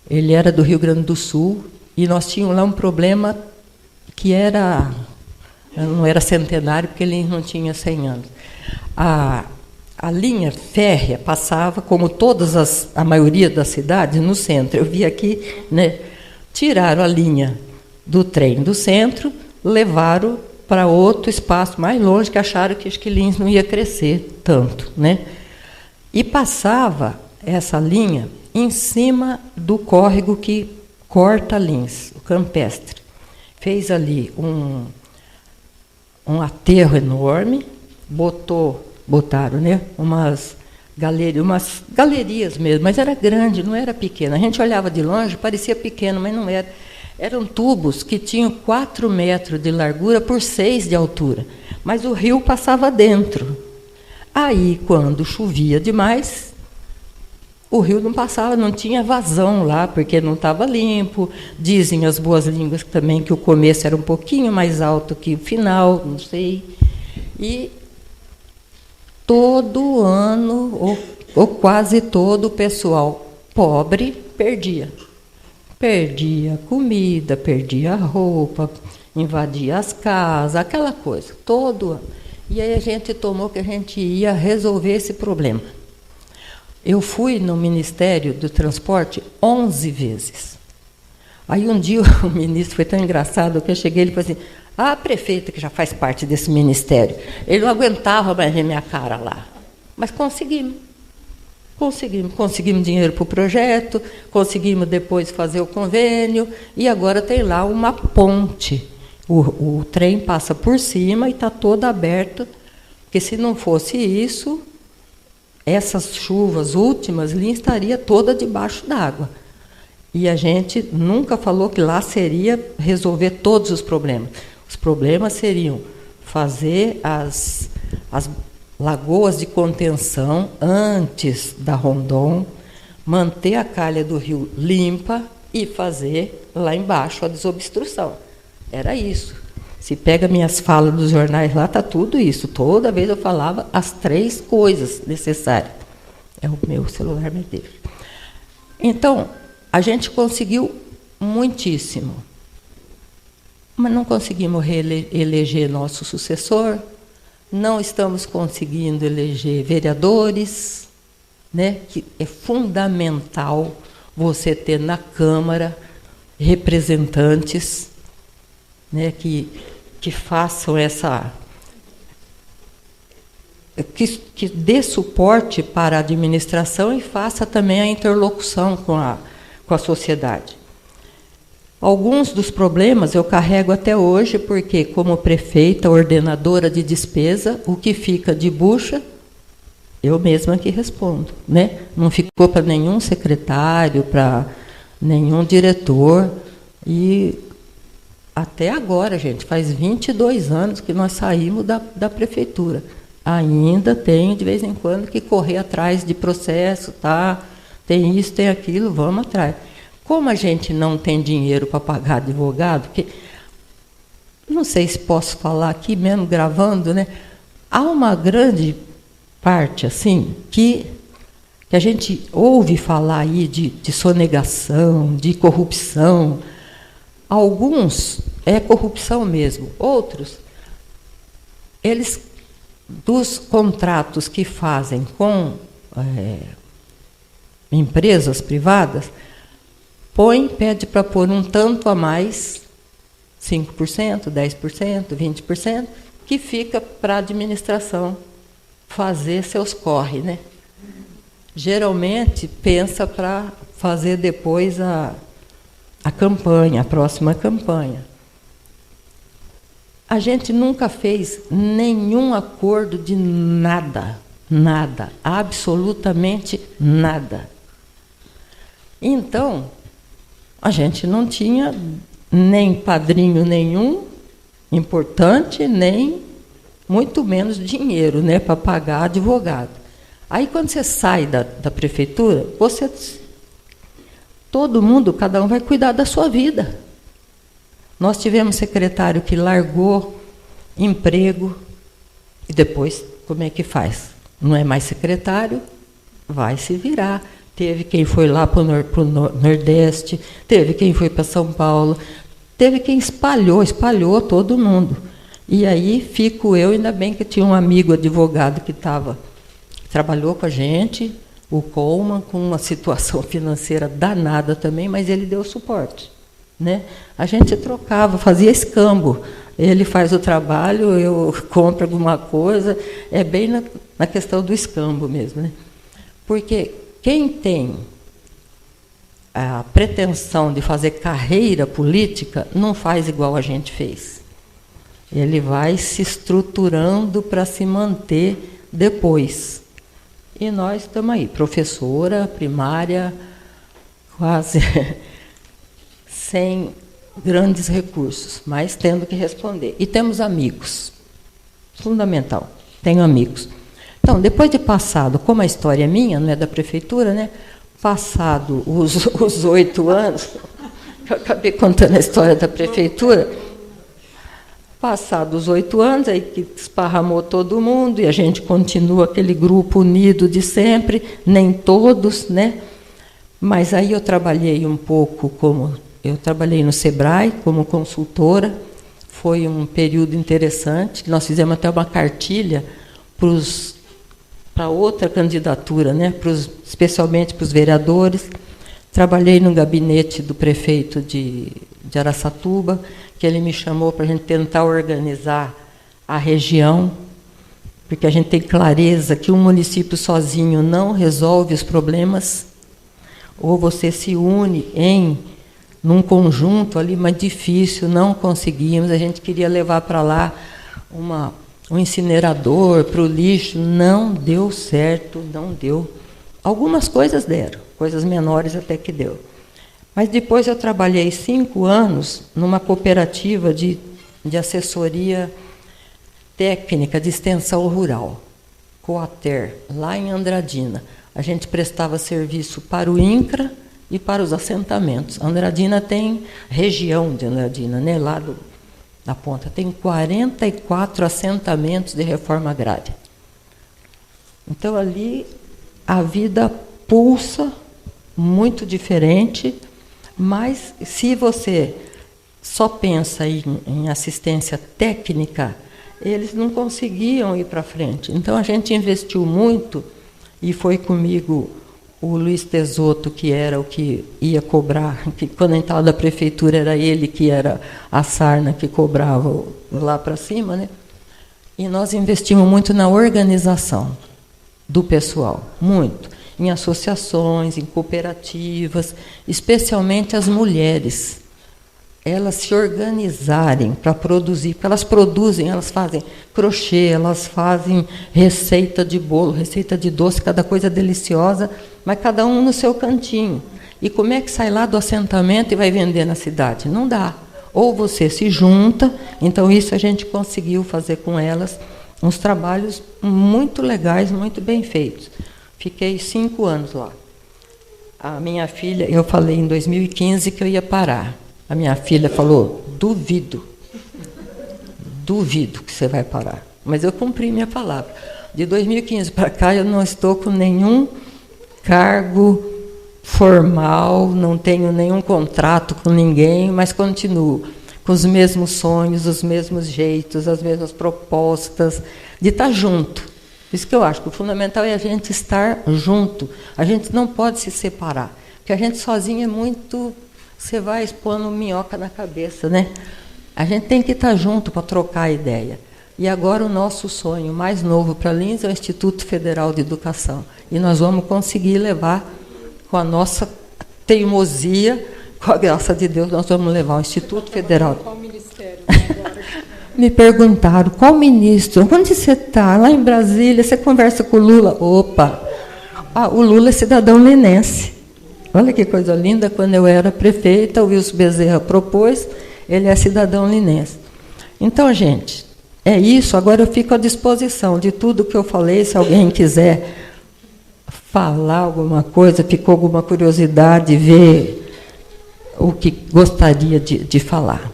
Ele era do Rio Grande do Sul, e nós tínhamos lá um problema que não era centenário, porque ele não tinha 100 anos. A linha férrea passava, como a maioria das cidades, no centro. Eu vi aqui, né, tiraram a linha do trem do centro, levaram para outro espaço mais longe, que acharam que Lins não ia crescer tanto. Né? E passava essa linha em cima do córrego que corta Lins, o campestre. Fez ali um aterro enorme, botaram, né, umas galerias mesmo, mas era grande, não era pequena. A gente olhava de longe, parecia pequeno, mas não era. Eram tubos que tinham 4 metros de largura por 6 de altura, mas o rio passava dentro. Aí, quando chovia demais, o rio não passava, não tinha vazão lá, porque não estava limpo. Dizem as boas línguas também que o começo era um pouquinho mais alto que o final, não sei. E todo ano, ou quase todo, o pessoal pobre perdia. Perdia comida, perdia roupa, invadia as casas, aquela coisa, todo ano. E aí a gente tomou que a gente ia resolver esse problema. Eu fui no Ministério do Transporte 11 vezes. Aí um dia o ministro foi tão engraçado que eu cheguei e ele falou assim, a prefeita que já faz parte desse ministério, ele não aguentava mais ver minha cara lá. Mas conseguimos dinheiro para o projeto, conseguimos depois fazer o convênio, e agora tem lá uma ponte. O trem passa por cima e está toda aberta, porque se não fosse isso, essas chuvas últimas, Lins estaria toda debaixo d'água. E a gente nunca falou que lá seria resolver todos os problemas. Os problemas seriam fazer as lagoas de contenção antes da Rondon, manter a calha do rio limpa e fazer lá embaixo a desobstrução. Era isso. Se pega minhas falas dos jornais lá, está tudo isso. Toda vez eu falava as 3 coisas necessárias. É o meu celular, meu Deus. Então, a gente conseguiu muitíssimo. Mas não conseguimos eleger nosso sucessor, não estamos conseguindo eleger vereadores, né, que é fundamental você ter na Câmara representantes, né, que façam que dê suporte para a administração e faça também a interlocução com a sociedade. Alguns dos problemas eu carrego até hoje, porque, como prefeita, ordenadora de despesa, o que fica de bucha, eu mesma que respondo. Né? Não ficou para nenhum secretário, para nenhum diretor. E até agora, gente, faz 22 anos que nós saímos da prefeitura. Ainda tenho, de vez em quando, que correr atrás de processo, tá? Tem isso, tem aquilo, vamos atrás. Como a gente não tem dinheiro para pagar advogado, porque, não sei se posso falar aqui, mesmo gravando, né? Há uma grande parte, assim, que a gente ouve falar aí de sonegação, de corrupção. Alguns é corrupção mesmo, outros, eles, dos contratos que fazem com empresas privadas, pede para pôr um tanto a mais, 5%, 10%, 20%, que fica para a administração fazer seus corre, né? Geralmente pensa para fazer depois a campanha, a próxima campanha. A gente nunca fez nenhum acordo de nada, nada, absolutamente nada. Então, a gente não tinha nem padrinho nenhum importante, nem muito menos dinheiro, né, para pagar advogado. Aí, quando você sai da prefeitura, todo mundo, cada um vai cuidar da sua vida. Nós tivemos secretário que largou emprego e depois, como é que faz? Não é mais secretário, vai se virar. Teve quem foi lá para o Nordeste, teve quem foi para São Paulo, teve quem espalhou todo mundo. E aí fico eu, ainda bem que tinha um amigo advogado que trabalhou com a gente, o Coleman, com uma situação financeira danada também, mas ele deu suporte, né? A gente trocava, fazia escambo. Ele faz o trabalho, eu compro alguma coisa. É bem na questão do escambo mesmo, né? Porque quem tem a pretensão de fazer carreira política não faz igual a gente fez. Ele vai se estruturando para se manter depois. E nós estamos aí, professora, primária, quase sem grandes recursos, mas tendo que responder. E temos amigos, fundamental, tenho amigos. Então, depois de passado, como a história é minha, não é da prefeitura, né? Passado os 8 anos, eu acabei contando a história da prefeitura, passados os 8 anos, aí que esparramou todo mundo, e a gente continua aquele grupo unido de sempre, nem todos, né? Mas aí eu trabalhei um pouco eu trabalhei no Sebrae como consultora, foi um período interessante, nós fizemos até uma cartilha para outra candidatura, né? Especialmente para os vereadores. Trabalhei no gabinete do prefeito de Araçatuba, que ele me chamou para a gente tentar organizar a região, porque a gente tem clareza que um município sozinho não resolve os problemas, ou você se une num conjunto ali, mas difícil, não conseguimos. A gente queria levar para lá um incinerador para o lixo, não deu certo, não deu. Algumas coisas deram, coisas menores até que deu. Mas depois eu trabalhei 5 anos numa cooperativa de assessoria técnica de extensão rural, Coater, lá em Andradina. A gente prestava serviço para o INCRA e para os assentamentos. Andradina tem região de Andradina, né, lá na ponta, tem 44 assentamentos de reforma agrária. Então, ali, a vida pulsa, muito diferente, mas se você só pensa em assistência técnica, eles não conseguiam ir para frente. Então, a gente investiu muito, e foi comigo o Luiz Tesoto, que era o que ia cobrar, que quando a gente estava da prefeitura era ele que era a sarna que cobrava lá para cima, né? E nós investimos muito na organização do pessoal, muito, em associações, em cooperativas, especialmente as mulheres. Elas se organizarem para produzir, porque elas produzem, elas fazem crochê, elas fazem receita de bolo, receita de doce, cada coisa deliciosa, mas cada um no seu cantinho. E como é que sai lá do assentamento e vai vender na cidade? Não dá. ou você se junta. Então, isso a gente conseguiu fazer com elas uns trabalhos muito legais, muito bem feitos. Fiquei 5 anos lá. A minha filha, eu falei em 2015 que eu ia parar. A minha filha falou, duvido que você vai parar. Mas eu cumpri minha palavra. De 2015 para cá, eu não estou com nenhum cargo formal, não tenho nenhum contrato com ninguém, mas continuo com os mesmos sonhos, os mesmos jeitos, as mesmas propostas, de estar junto. Isso que eu acho que o fundamental é a gente estar junto. A gente não pode se separar, porque a gente sozinha é muito... Você vai expondo minhoca na cabeça, né? A gente tem que estar junto para trocar ideia. E agora o nosso sonho mais novo para Lins é o Instituto Federal de Educação. E nós vamos conseguir levar, com a nossa teimosia, com a graça de Deus, nós vamos levar o Instituto Federal. Qual ministério agora? Me perguntaram, qual ministro? Onde você está? Lá em Brasília, você conversa com o Lula? Opa! O Lula é cidadão linense. Olha que coisa linda, quando eu era prefeita, o Wilson Bezerra propôs, ele é cidadão linense. Então, gente, é isso. Agora eu fico à disposição de tudo que eu falei, se alguém quiser falar alguma coisa, ficou alguma curiosidade, ver o que gostaria de falar.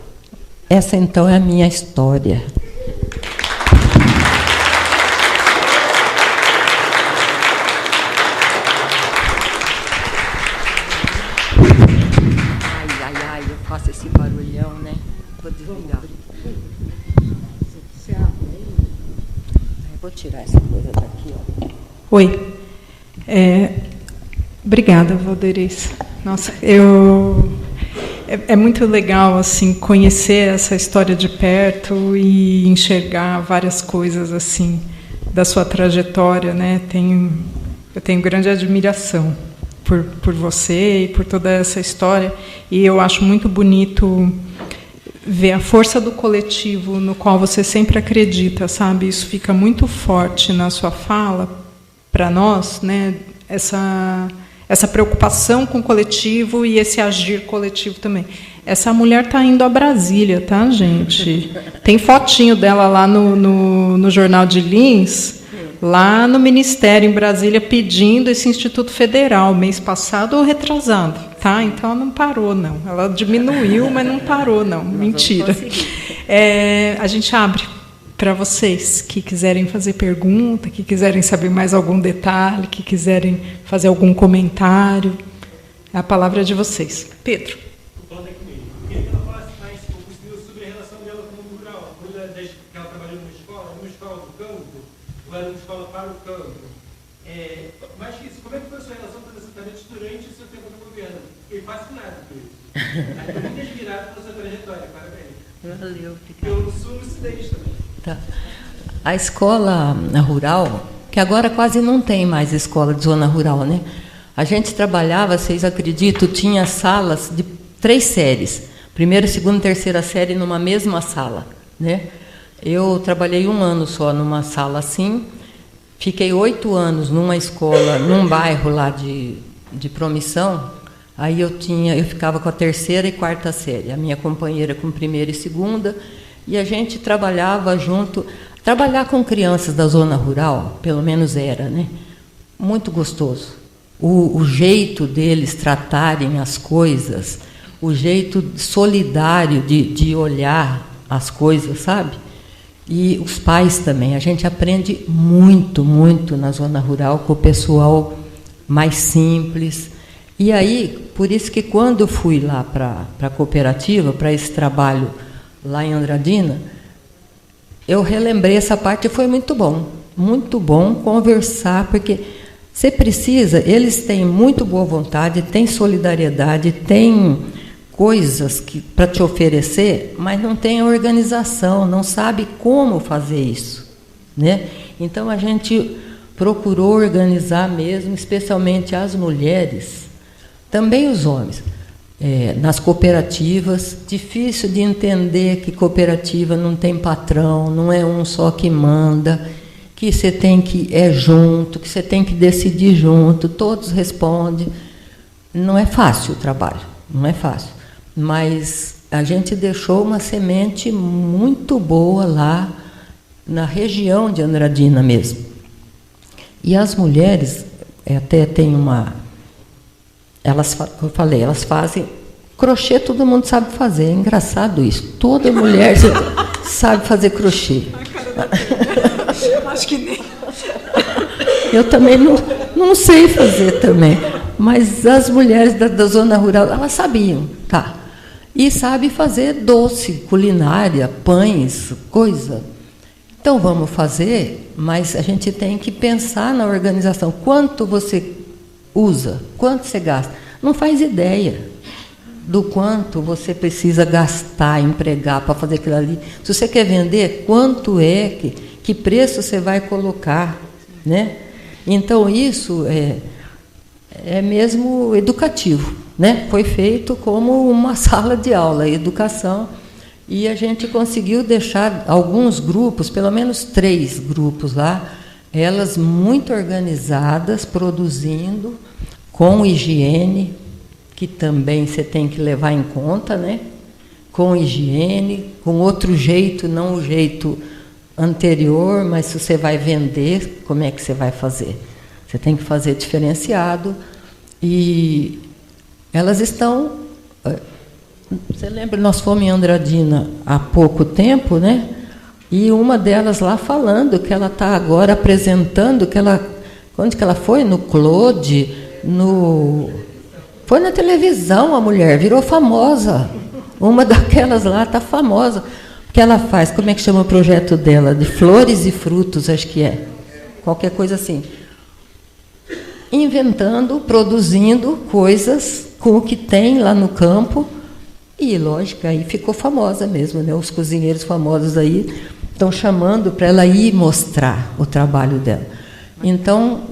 Essa, então, é a minha história. Ai, eu faço esse barulhão, né? Vou desligar. Vou tirar essa coisa daqui, ó. Oi. Obrigada, Valderes. Nossa, é muito legal assim conhecer essa história de perto e enxergar várias coisas assim da sua trajetória, né? Eu tenho grande admiração por você e por toda essa história, e eu acho muito bonito ver a força do coletivo no qual você sempre acredita, sabe? Isso fica muito forte na sua fala para nós, né? Essa preocupação com o coletivo e esse agir coletivo também. Essa mulher está indo a Brasília, tá, gente? Tem fotinho dela lá no Jornal de Lins, lá no Ministério, em Brasília, pedindo esse Instituto Federal, mês passado ou retrasado, tá? Então, ela não parou, não. Ela diminuiu, mas não parou, não. Mentira. A gente abre para vocês que quiserem fazer pergunta, que quiserem saber mais algum detalhe, que quiserem fazer algum comentário. A palavra é de vocês. Pedro. Falando aqui comigo. Queria que ela falasse mais um pouquinho sobre a relação dela com o mundo rural. Quando ela trabalhou numa escola do campo, ou era uma escola para o campo. Mas isso, como é que foi a sua relação com esse tratamento durante o seu tempo no governo? Fiquei fascinado por isso. Estou muito admirado pela sua trajetória. Parabéns. Valeu, Eu sou lucidez também. Tá. A escola rural, que agora quase não tem mais escola de zona rural, né? A gente trabalhava, vocês acreditam, tinha salas de 3 séries, 1ª, 2ª e 3ª série numa mesma sala, né? Eu trabalhei 1 ano só numa sala assim, fiquei 8 anos numa escola, num bairro lá de Promissão. Aí eu ficava com a 3ª e 4ª série, a minha companheira com 1ª e 2ª, e a gente trabalhava junto. Trabalhar com crianças da zona rural, pelo menos era, né? Muito gostoso. O jeito deles tratarem as coisas, o jeito solidário de olhar as coisas, sabe? E os pais também. A gente aprende muito, muito na zona rural com o pessoal mais simples. E aí, por isso que quando eu fui lá para a cooperativa, para esse trabalho lá em Andradina, eu relembrei essa parte e foi muito bom conversar, porque você precisa, eles têm muito boa vontade, têm solidariedade, têm coisas para te oferecer, mas não tem organização, não sabe como fazer isso, né? Então a gente procurou organizar mesmo, especialmente as mulheres, também os homens. Nas cooperativas, difícil de entender que cooperativa não tem patrão, não é um só que manda, que você tem que junto, que você tem que decidir junto, todos respondem. Não é fácil o trabalho, não é fácil, mas a gente deixou uma semente muito boa lá na região de Andradina mesmo. E as mulheres, até tem uma... eu falei, elas fazem... Crochê todo mundo sabe fazer, é engraçado isso. Toda mulher sabe fazer crochê. Eu acho que nem... Eu também não sei fazer também. Mas as mulheres da zona rural, elas sabiam, tá? E sabem fazer doce, culinária, pães, coisa. Então vamos fazer, mas a gente tem que pensar na organização. Quanto você usa, quanto você gasta? Não faz ideia do quanto você precisa gastar, empregar para fazer aquilo ali. Se você quer vender, quanto é, que preço você vai colocar, né? Então, isso é mesmo educativo, né? Foi feito como uma sala de aula, educação, e a gente conseguiu deixar alguns grupos, pelo menos 3 grupos lá, elas muito organizadas, produzindo, com higiene, que também você tem que levar em conta, né? Com higiene, com outro jeito, não o jeito anterior, mas se você vai vender, como é que você vai fazer? Você tem que fazer diferenciado. E elas estão... Você lembra, nós fomos em Andradina há pouco tempo, né? E uma delas lá falando que ela está agora apresentando, que ela... Onde que ela foi? No Claude, Foi na televisão a mulher, virou famosa. Uma daquelas lá está famosa. Porque ela faz, como é que chama o projeto dela? De flores e frutos, acho que é. Qualquer coisa assim. Inventando, produzindo coisas com o que tem lá no campo. E, lógico, aí ficou famosa mesmo, né? Os cozinheiros famosos aí estão chamando para ela ir mostrar o trabalho dela. Então,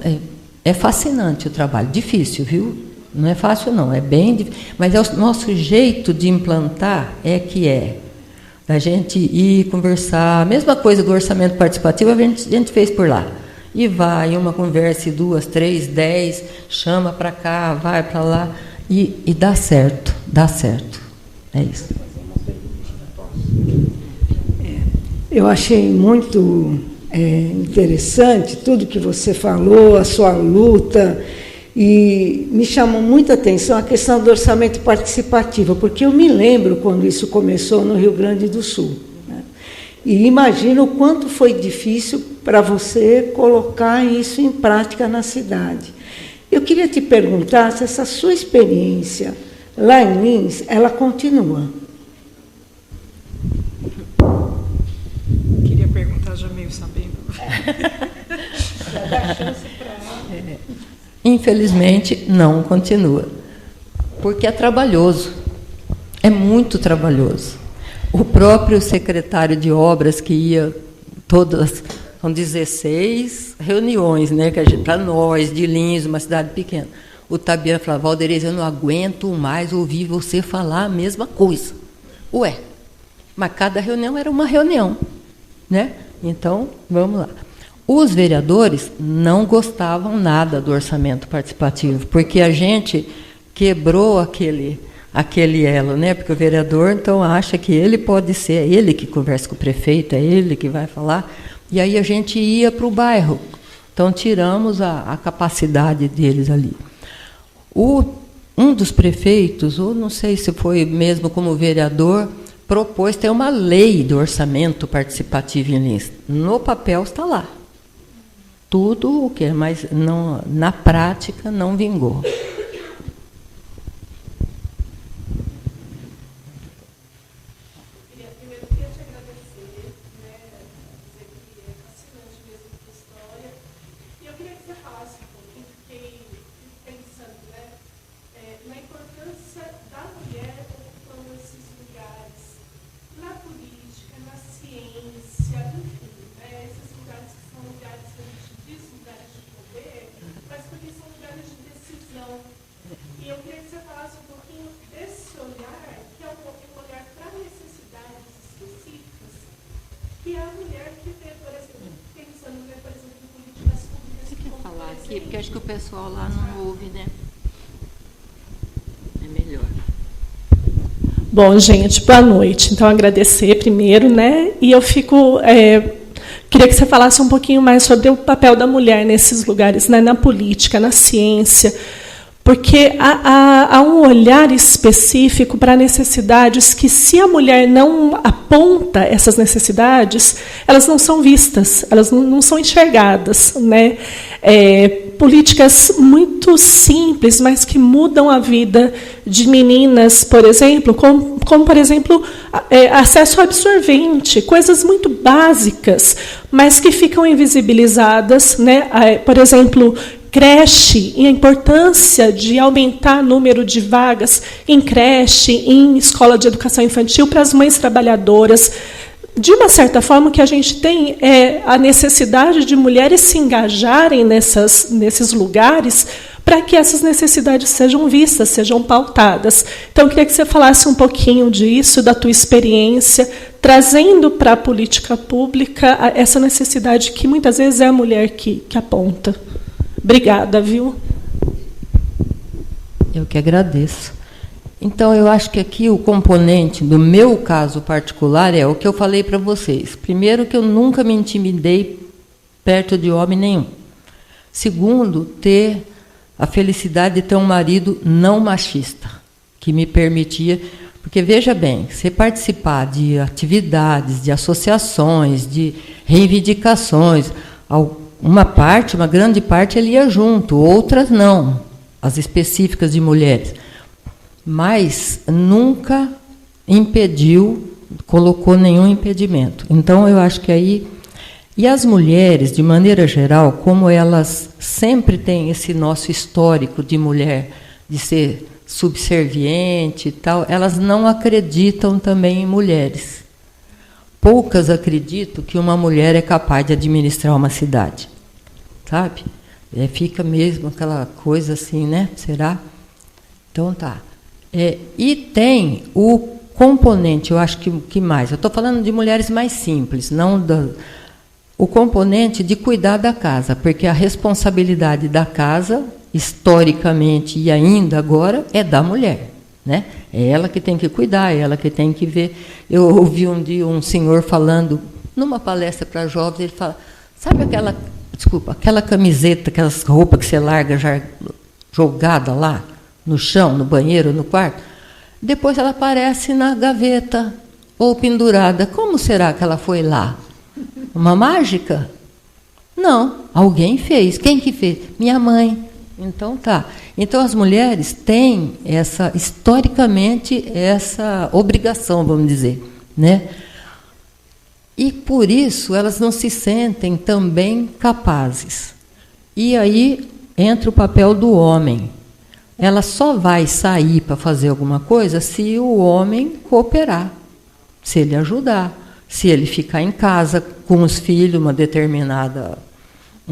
é fascinante o trabalho. Difícil, viu? Não é fácil, não, é bem difícil. Mas é o nosso jeito de implantar da gente ir conversar. A mesma coisa do orçamento participativo, a gente fez por lá. E vai, uma conversa, 2, 3, 10, chama para cá, vai para lá, e dá certo, dá certo. É isso. Eu achei muito interessante tudo que você falou, a sua luta. E me chamou muita atenção a questão do orçamento participativo, porque eu me lembro quando isso começou no Rio Grande do Sul, né? E imagino o quanto foi difícil para você colocar isso em prática na cidade. Eu queria te perguntar se essa sua experiência lá em Lins, ela continua. Queria perguntar, já meio sabendo. Já dá chance para ela. Infelizmente, não continua, porque é trabalhoso, é muito trabalhoso. O próprio secretário de obras, que ia todas, são 16 reuniões, né, para nós, de Lins, uma cidade pequena, o Tabiano falava, Valderez, eu não aguento mais ouvir você falar a mesma coisa. Ué, mas cada reunião era uma reunião, né? Então, vamos lá. Os vereadores não gostavam nada do orçamento participativo, porque a gente quebrou aquele elo, né? Porque o vereador, então, acha que ele pode ser, é ele que conversa com o prefeito, é ele que vai falar, e aí a gente ia para o bairro. Então, tiramos a capacidade deles ali. Um dos prefeitos, ou não sei se foi mesmo como vereador, propôs ter uma lei do orçamento participativo em Lins. No papel está lá. Tudo o que é, mas não, na prática não vingou. Porque acho que o pessoal lá não ouve, né? É melhor. Bom, gente, boa noite. Então, agradecer primeiro, né? E eu queria que você falasse um pouquinho mais sobre o papel da mulher nesses lugares, né? Na política, na ciência, porque há um olhar específico para necessidades que, se a mulher não aponta essas necessidades, elas não são vistas, elas não são enxergadas, né? Políticas muito simples, mas que mudam a vida de meninas, por exemplo, como por exemplo, acesso ao absorvente, coisas muito básicas, mas que ficam invisibilizadas, né? Por exemplo, creche, e a importância de aumentar o número de vagas em creche, em escola de educação infantil para as mães trabalhadoras. De uma certa forma, o que a gente tem é a necessidade de mulheres se engajarem nesses lugares para que essas necessidades sejam vistas, sejam pautadas. Então, eu queria que você falasse um pouquinho disso, da tua experiência, trazendo para a política pública essa necessidade que muitas vezes é a mulher que aponta. Obrigada, viu? Eu que agradeço. Então, eu acho que aqui o componente do meu caso particular é o que eu falei para vocês. Primeiro, que eu nunca me intimidei perto de homem nenhum. Segundo, ter a felicidade de ter um marido não machista, que me permitia... Porque, veja bem, você participar de atividades, de associações, de reivindicações, uma grande parte, ele ia junto, outras não, as específicas de mulheres. Mas nunca colocou nenhum impedimento. Então, eu acho que aí... E as mulheres, de maneira geral, como elas sempre têm esse nosso histórico de mulher, de ser subserviente e tal, elas não acreditam também em mulheres. Poucas acreditam que uma mulher é capaz de administrar uma cidade. Sabe? Fica mesmo aquela coisa assim, né? Será? Então, tá. E tem o componente, eu acho que mais, eu estou falando de mulheres mais simples, o componente de cuidar da casa, porque a responsabilidade da casa, historicamente e ainda agora, é da mulher, né? É ela que tem que cuidar, é ela que tem que ver. Eu ouvi um dia um senhor falando, numa palestra para jovens, ele fala, sabe aquela camiseta, aquelas roupas que você larga já jogada lá, no chão, no banheiro, no quarto, depois ela aparece na gaveta ou pendurada. Como será que ela foi lá? Uma mágica? Não, alguém fez. Quem que fez? Minha mãe. Então tá. Então as mulheres têm historicamente essa obrigação, vamos dizer, né? E por isso elas não se sentem também capazes. E aí entra o papel do homem. Ela só vai sair para fazer alguma coisa se o homem cooperar, se ele ajudar, se ele ficar em casa com os filhos um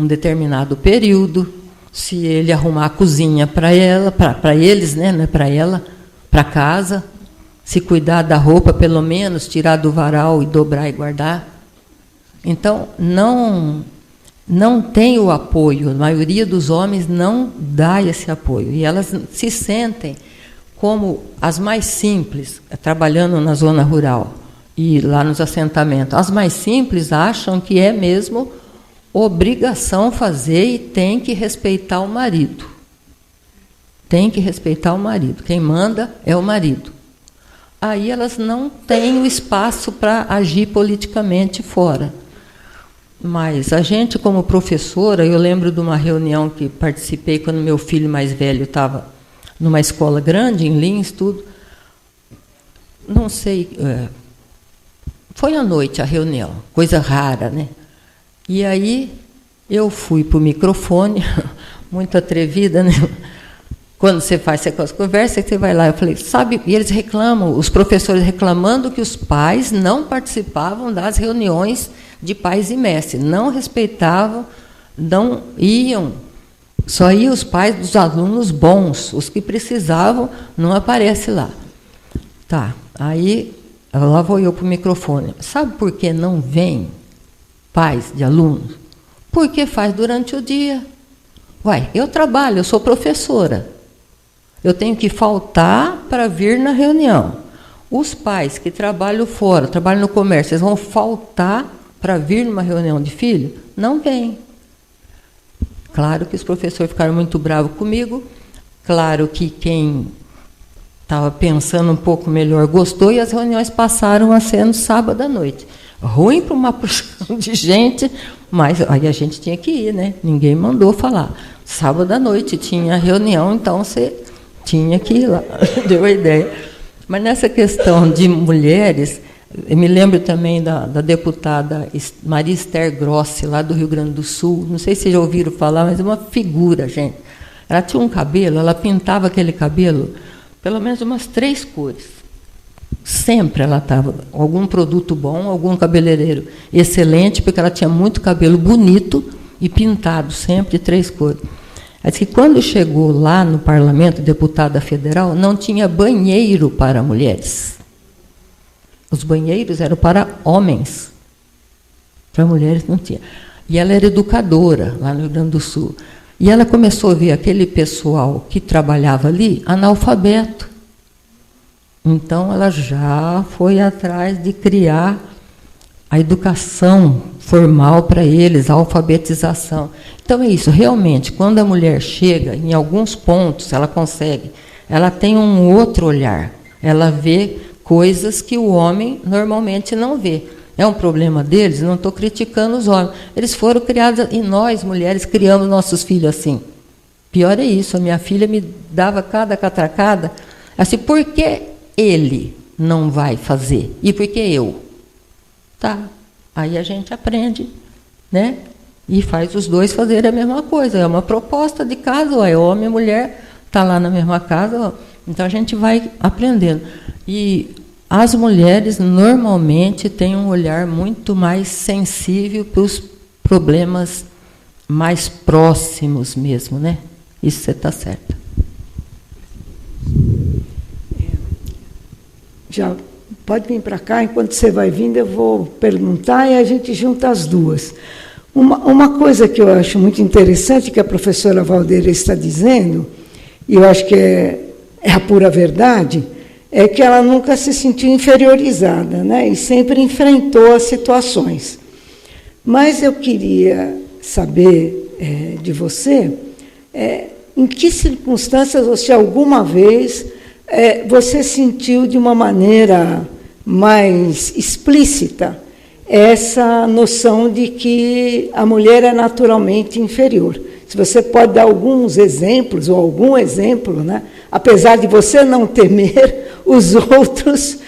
determinado período, se ele arrumar a cozinha para eles, né, não é para ela, para casa, se cuidar da roupa, pelo menos tirar do varal e dobrar e guardar. Então, não tem o apoio, a maioria dos homens não dá esse apoio, e elas se sentem como as mais simples, trabalhando na zona rural e lá nos assentamentos. As mais simples acham que é mesmo obrigação fazer e tem que respeitar o marido. Tem que respeitar o marido. Quem manda é o marido. Aí elas não têm o espaço para agir politicamente fora. Mas a gente, como professora, eu lembro de uma reunião que participei quando meu filho mais velho estava numa escola grande, em Lins, tudo. Não sei, foi à noite a reunião, coisa rara, né? E aí eu fui para o microfone, muito atrevida, né? Quando você faz aquelas conversas, você vai lá, eu falei, sabe, e eles reclamam, os professores reclamando que os pais não participavam das reuniões de pais e mestres, não respeitavam, não iam, só iam os pais dos alunos bons, os que precisavam, não aparece lá. Tá, aí lá vou eu para o microfone. Sabe por que não vem pais de alunos? Porque faz durante o dia. Uai, eu trabalho, eu sou professora. Eu tenho que faltar para vir na reunião. Os pais que trabalham fora, trabalham no comércio, eles vão faltar para vir numa reunião de filho? Não vêm. Claro que os professores ficaram muito bravos comigo, claro que quem estava pensando um pouco melhor gostou, e as reuniões passaram a ser no sábado à noite. Ruim para uma porção de gente, mas aí a gente tinha que ir, né? Ninguém mandou falar. Sábado à noite tinha reunião, então você tinha que ir lá. Deu a ideia. Mas nessa questão de mulheres, eu me lembro também da deputada Maria Esther Grossi, lá do Rio Grande do Sul. Não sei se vocês já ouviram falar, mas é uma figura, gente. Ela tinha um cabelo, ela pintava aquele cabelo, pelo menos umas 3 cores. Sempre ela estava algum produto bom, algum cabeleireiro excelente, porque ela tinha muito cabelo bonito e pintado, sempre de 3 cores. Diz que quando chegou lá no parlamento, deputada federal, não tinha banheiro para mulheres. Os banheiros eram para homens. Para mulheres não tinha. E ela era educadora lá no Rio Grande do Sul. E ela começou a ver aquele pessoal que trabalhava ali analfabeto. Então, ela já foi atrás de criar a educação formal para eles, a alfabetização. Então, é isso. Realmente, quando a mulher chega, em alguns pontos, ela consegue. Ela tem um outro olhar. Ela vê coisas que o homem normalmente não vê. É um problema deles, não estou criticando os homens. Eles foram criados, e nós, mulheres, criamos nossos filhos assim. Pior é isso, a minha filha me dava cada catracada, assim, por que ele não vai fazer? E por que eu? Tá, aí a gente aprende, né? E faz os dois fazerem a mesma coisa. É uma proposta de casa, é homem e mulher, está lá na mesma casa, então a gente vai aprendendo. E as mulheres, normalmente, têm um olhar muito mais sensível para os problemas mais próximos mesmo, né? Isso você está certa. Já pode vir para cá, enquanto você vai vindo, eu vou perguntar e a gente junta as duas. Uma coisa que eu acho muito interessante que a professora Valdeira está dizendo, e eu acho que é a pura verdade, é que ela nunca se sentiu inferiorizada, né? E sempre enfrentou as situações. Mas eu queria saber de você, em que circunstâncias, ou se alguma vez, você sentiu de uma maneira mais explícita essa noção de que a mulher é naturalmente inferior. Se você pode dar alguns exemplos, ou algum exemplo, né? Apesar de você não temer, os outros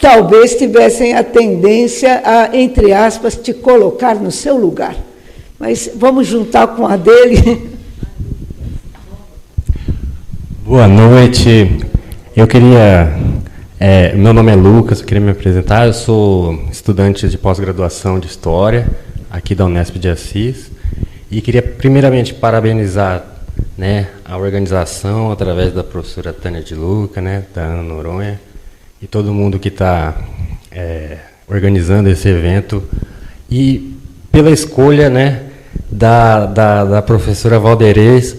talvez tivessem a tendência a, entre aspas, te colocar no seu lugar. Mas vamos juntar com a dele. Boa noite. Eu queria... meu nome é Lucas, eu queria me apresentar. Eu sou estudante de pós-graduação de História, aqui da Unesp de Assis. E queria, primeiramente, parabenizar, né, a organização, através da professora Tânia de Luca, né, da Ana Noronha, e todo mundo que está organizando esse evento, e pela escolha, né, da professora Valderez,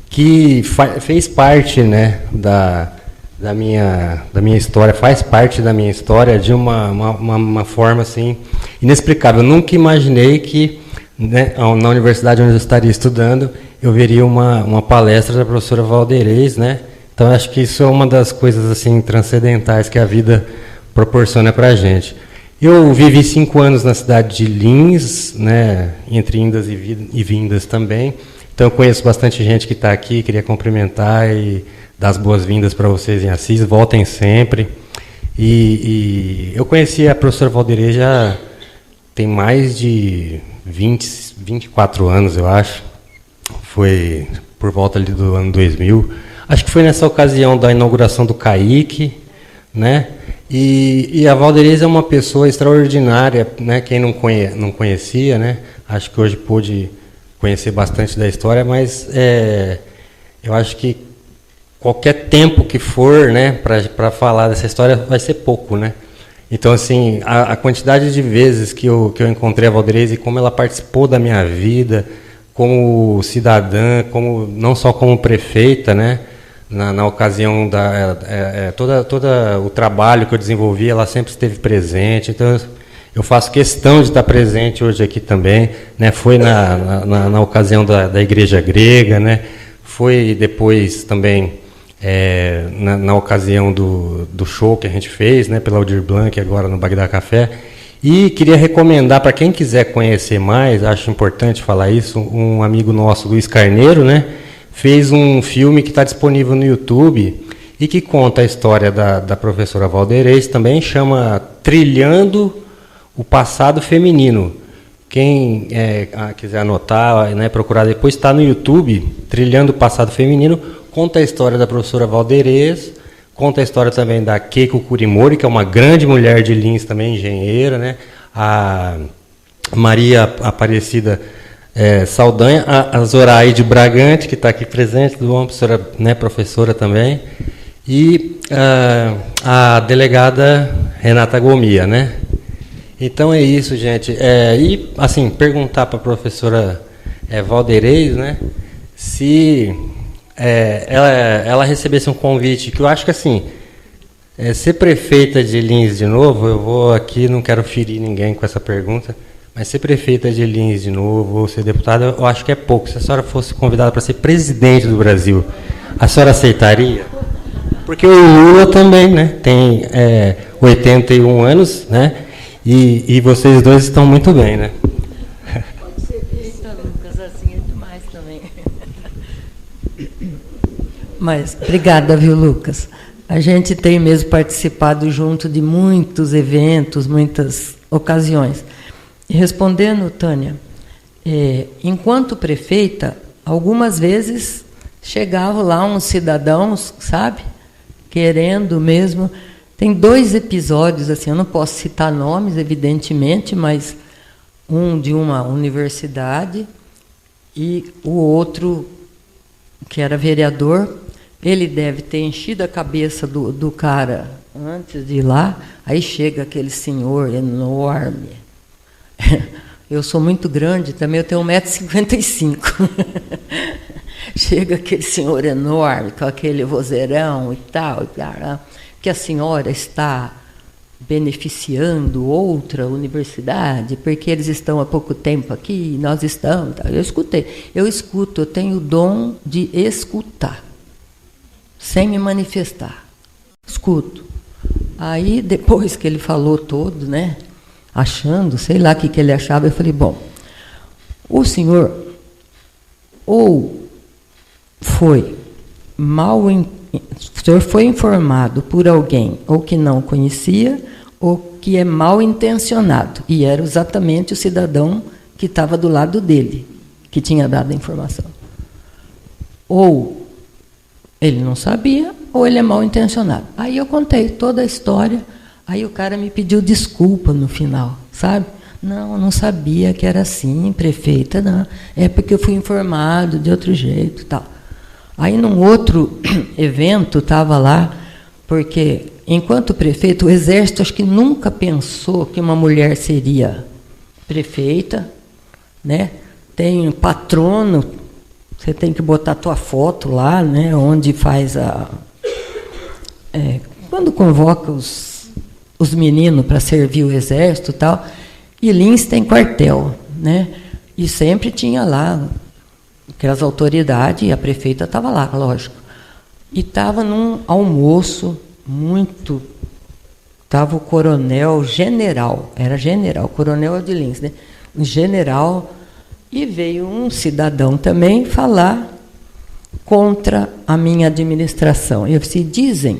que fez parte, né, da minha história, faz parte da minha história de uma forma assim, inexplicável. Eu nunca imaginei que, né, na universidade onde eu estaria estudando, eu veria uma palestra da professora Valderez, né? Então, acho que isso é uma das coisas assim transcendentais que a vida proporciona para a gente. Eu vivi 5 anos na cidade de Lins, né, entre indas e vindas também. Então, eu conheço bastante gente que está aqui, queria cumprimentar e dar as boas-vindas para vocês em Assis, voltem sempre. E eu conheci a professora Valderez já tem mais de 24 anos, eu acho. Foi por volta ali do ano 2000. Acho que foi nessa ocasião da inauguração do CAIC, né? E a Valderez é uma pessoa extraordinária, né? Quem não conhecia, né? Acho que hoje pôde conhecer bastante da história, mas eu acho que qualquer tempo que for, né, para falar dessa história vai ser pouco, né? Então, assim, a quantidade de vezes que eu encontrei a Valderez e como ela participou da minha vida, como cidadã, não só como prefeita, né, na ocasião todo o trabalho que eu desenvolvi, ela sempre esteve presente. Então, eu faço questão de estar presente hoje aqui também, né? Foi na ocasião da Igreja Grega, né? Foi depois também na ocasião do show que a gente fez, né? Pela Aldir Blanc, agora no Bagdá Café. E queria recomendar para quem quiser conhecer mais, acho importante falar isso, um amigo nosso, Luiz Carneiro, né? Fez um filme que está disponível no YouTube e que conta a história da professora Valderez, também chama Trilhando o Passado Feminino. Quem quiser anotar, né, procurar depois, está no YouTube, Trilhando o Passado Feminino, conta a história da professora Valderez, conta a história também da Keiko Kurimori, que é uma grande mulher de Lins também, engenheira, né? A Maria Aparecida Saldanha, a Zoraide Bragante, que está aqui presente, professora também, e a delegada Renata Gomia, né? Então é isso, gente. E assim, perguntar para a professora Valderez, né, se ela recebesse um convite, que eu acho que assim, ser prefeita de Lins de novo, eu vou aqui, não quero ferir ninguém com essa pergunta, mas ser prefeita de Lins de novo, ou ser deputada, eu acho que é pouco. Se a senhora fosse convidada para ser presidente do Brasil, a senhora aceitaria? Porque o Lula também, né, tem 81 anos, né, e vocês dois estão muito bem, né? Pode ser feita, Lucas, assim é demais também. Mas, obrigada, viu, Lucas? A gente tem mesmo participado junto de muitos eventos, muitas ocasiões. E respondendo, Tânia, enquanto prefeita, algumas vezes chegavam lá uns cidadãos, sabe, querendo mesmo. Tem 2 episódios, assim, eu não posso citar nomes, evidentemente, mas um de uma universidade e o outro, que era vereador, ele deve ter enchido a cabeça do cara antes de ir lá, aí chega aquele senhor enorme. Eu sou muito grande também, eu tenho 1,55 m. Chega aquele senhor enorme, com aquele vozeirão e tal, que a senhora está beneficiando outra universidade, porque eles estão há pouco tempo aqui, nós estamos. Eu escuto, eu tenho o dom de escutar, sem me manifestar. Escuto. Aí, depois que ele falou todo, né, achando, sei lá o que ele achava, eu falei, bom, o senhor ou foi o senhor foi informado por alguém ou que não conhecia ou que é mal intencionado, e era exatamente o cidadão que estava do lado dele, que tinha dado a informação. Ou ele não sabia, ou ele é mal intencionado. Aí eu contei toda a história, aí o cara me pediu desculpa no final, sabe? Não, eu não sabia que era assim, prefeita, não. É porque eu fui informado de outro jeito e tal. Aí, num outro evento, estava lá, porque, enquanto prefeito, o Exército acho que nunca pensou que uma mulher seria prefeita, né? Tem um patrono, você tem que botar a tua foto lá, né? Onde faz quando convoca os meninos para servir o Exército e tal, e Lins tem quartel, né? E sempre tinha lá aquelas autoridades, e a prefeita estava lá, lógico. E estava num almoço muito... Estava o coronel-general, era general, coronel de Lins, né? Um general, e veio um cidadão também falar contra a minha administração. Eu disse, dizem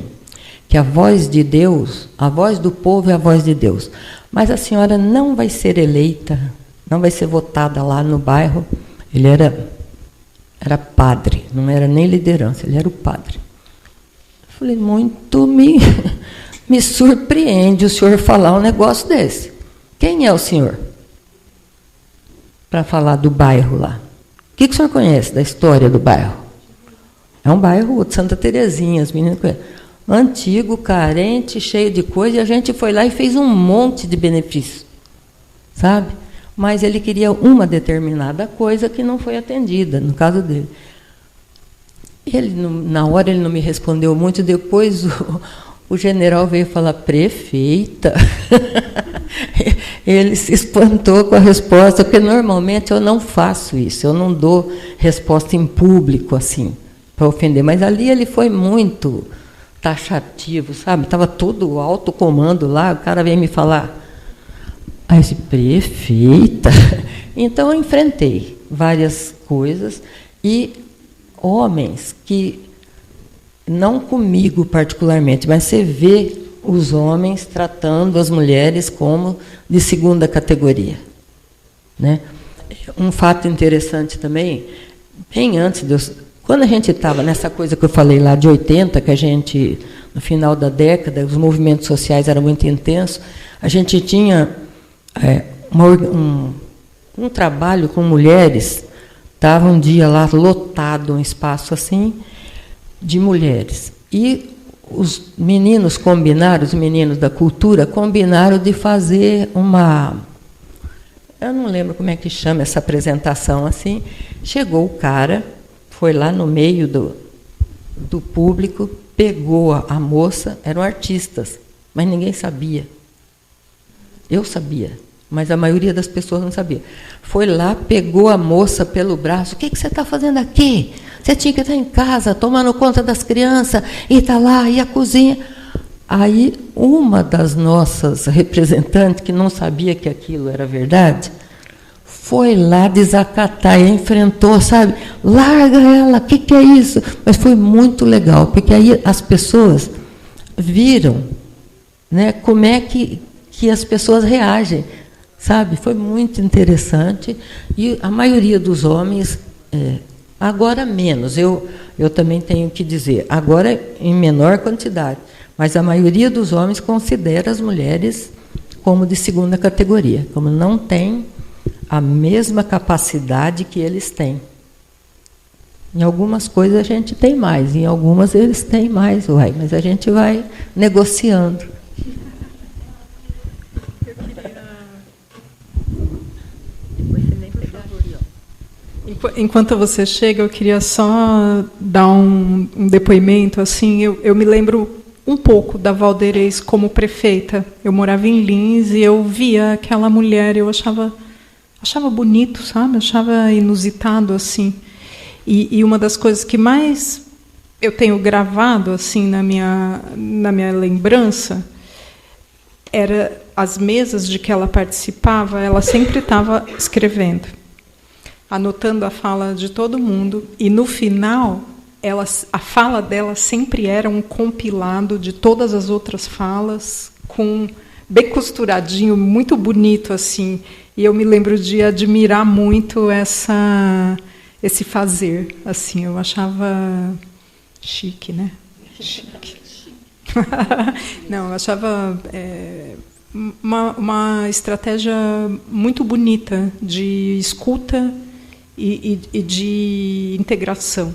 que a voz de Deus, a voz do povo é a voz de Deus, mas a senhora não vai ser eleita, não vai ser votada lá no bairro. Ele era padre, não era nem liderança, ele era o padre. Eu falei, muito me surpreende o senhor falar um negócio desse. Quem é o senhor? Para falar do bairro lá. O que o senhor conhece da história do bairro? É um bairro de Santa Terezinha, as meninas conhecem. Antigo, carente, cheio de coisa, e a gente foi lá e fez um monte de benefício, sabe? Mas ele queria uma determinada coisa que não foi atendida, no caso dele. Na hora ele não me respondeu muito, depois o general veio falar, prefeita. Ele se espantou com a resposta, porque normalmente eu não faço isso, eu não dou resposta em público, assim, para ofender. Mas ali ele foi muito taxativo, sabe? Estava todo o alto comando lá, o cara veio me falar, aí disse, prefeita. Então eu enfrentei várias coisas, e homens que, não comigo particularmente, mas você vê os homens tratando as mulheres como de segunda categoria, né? Um fato interessante também, bem antes de eu, quando a gente estava nessa coisa que eu falei lá de 80, que a gente, no final da década, os movimentos sociais eram muito intensos, a gente tinha um trabalho com mulheres, estava um dia lá lotado, um espaço assim, de mulheres. E os meninos combinaram, os meninos da cultura, combinaram de fazer uma... Eu não lembro como é que chama essa apresentação assim. Chegou o cara, foi lá no meio do público, pegou a moça, eram artistas, mas ninguém sabia. Eu sabia, mas a maioria das pessoas não sabia. Foi lá, pegou a moça pelo braço. O que você está fazendo aqui? Você tinha que estar em casa, tomando conta das crianças, e está lá, e a cozinha. Aí, uma das nossas representantes, que não sabia que aquilo era verdade, foi lá desacatar, e enfrentou, sabe? Larga ela, o que é isso? Mas foi muito legal, porque aí as pessoas viram, né, como é que as pessoas reagem, sabe? Foi muito interessante. E a maioria dos homens... agora menos, eu também tenho que dizer, agora em menor quantidade, mas a maioria dos homens considera as mulheres como de segunda categoria, como não tem a mesma capacidade que eles têm. Em algumas coisas a gente tem mais, em algumas eles têm mais, mas a gente vai negociando. Enquanto você chega, eu queria só dar um depoimento. Assim, eu me lembro um pouco da Valderez como prefeita. Eu morava em Lins e eu via aquela mulher, eu achava bonito, sabe? Achava inusitado, assim. E uma das coisas que mais eu tenho gravado assim na minha lembrança era as mesas de que ela participava, ela sempre estava escrevendo, anotando a fala de todo mundo, e no final a fala dela sempre era um compilado de todas as outras falas, bem costuradinho, muito bonito assim. E eu me lembro de admirar muito esse fazer, assim, eu achava chique, né? Chique. Não, eu achava uma estratégia muito bonita de escuta e de integração,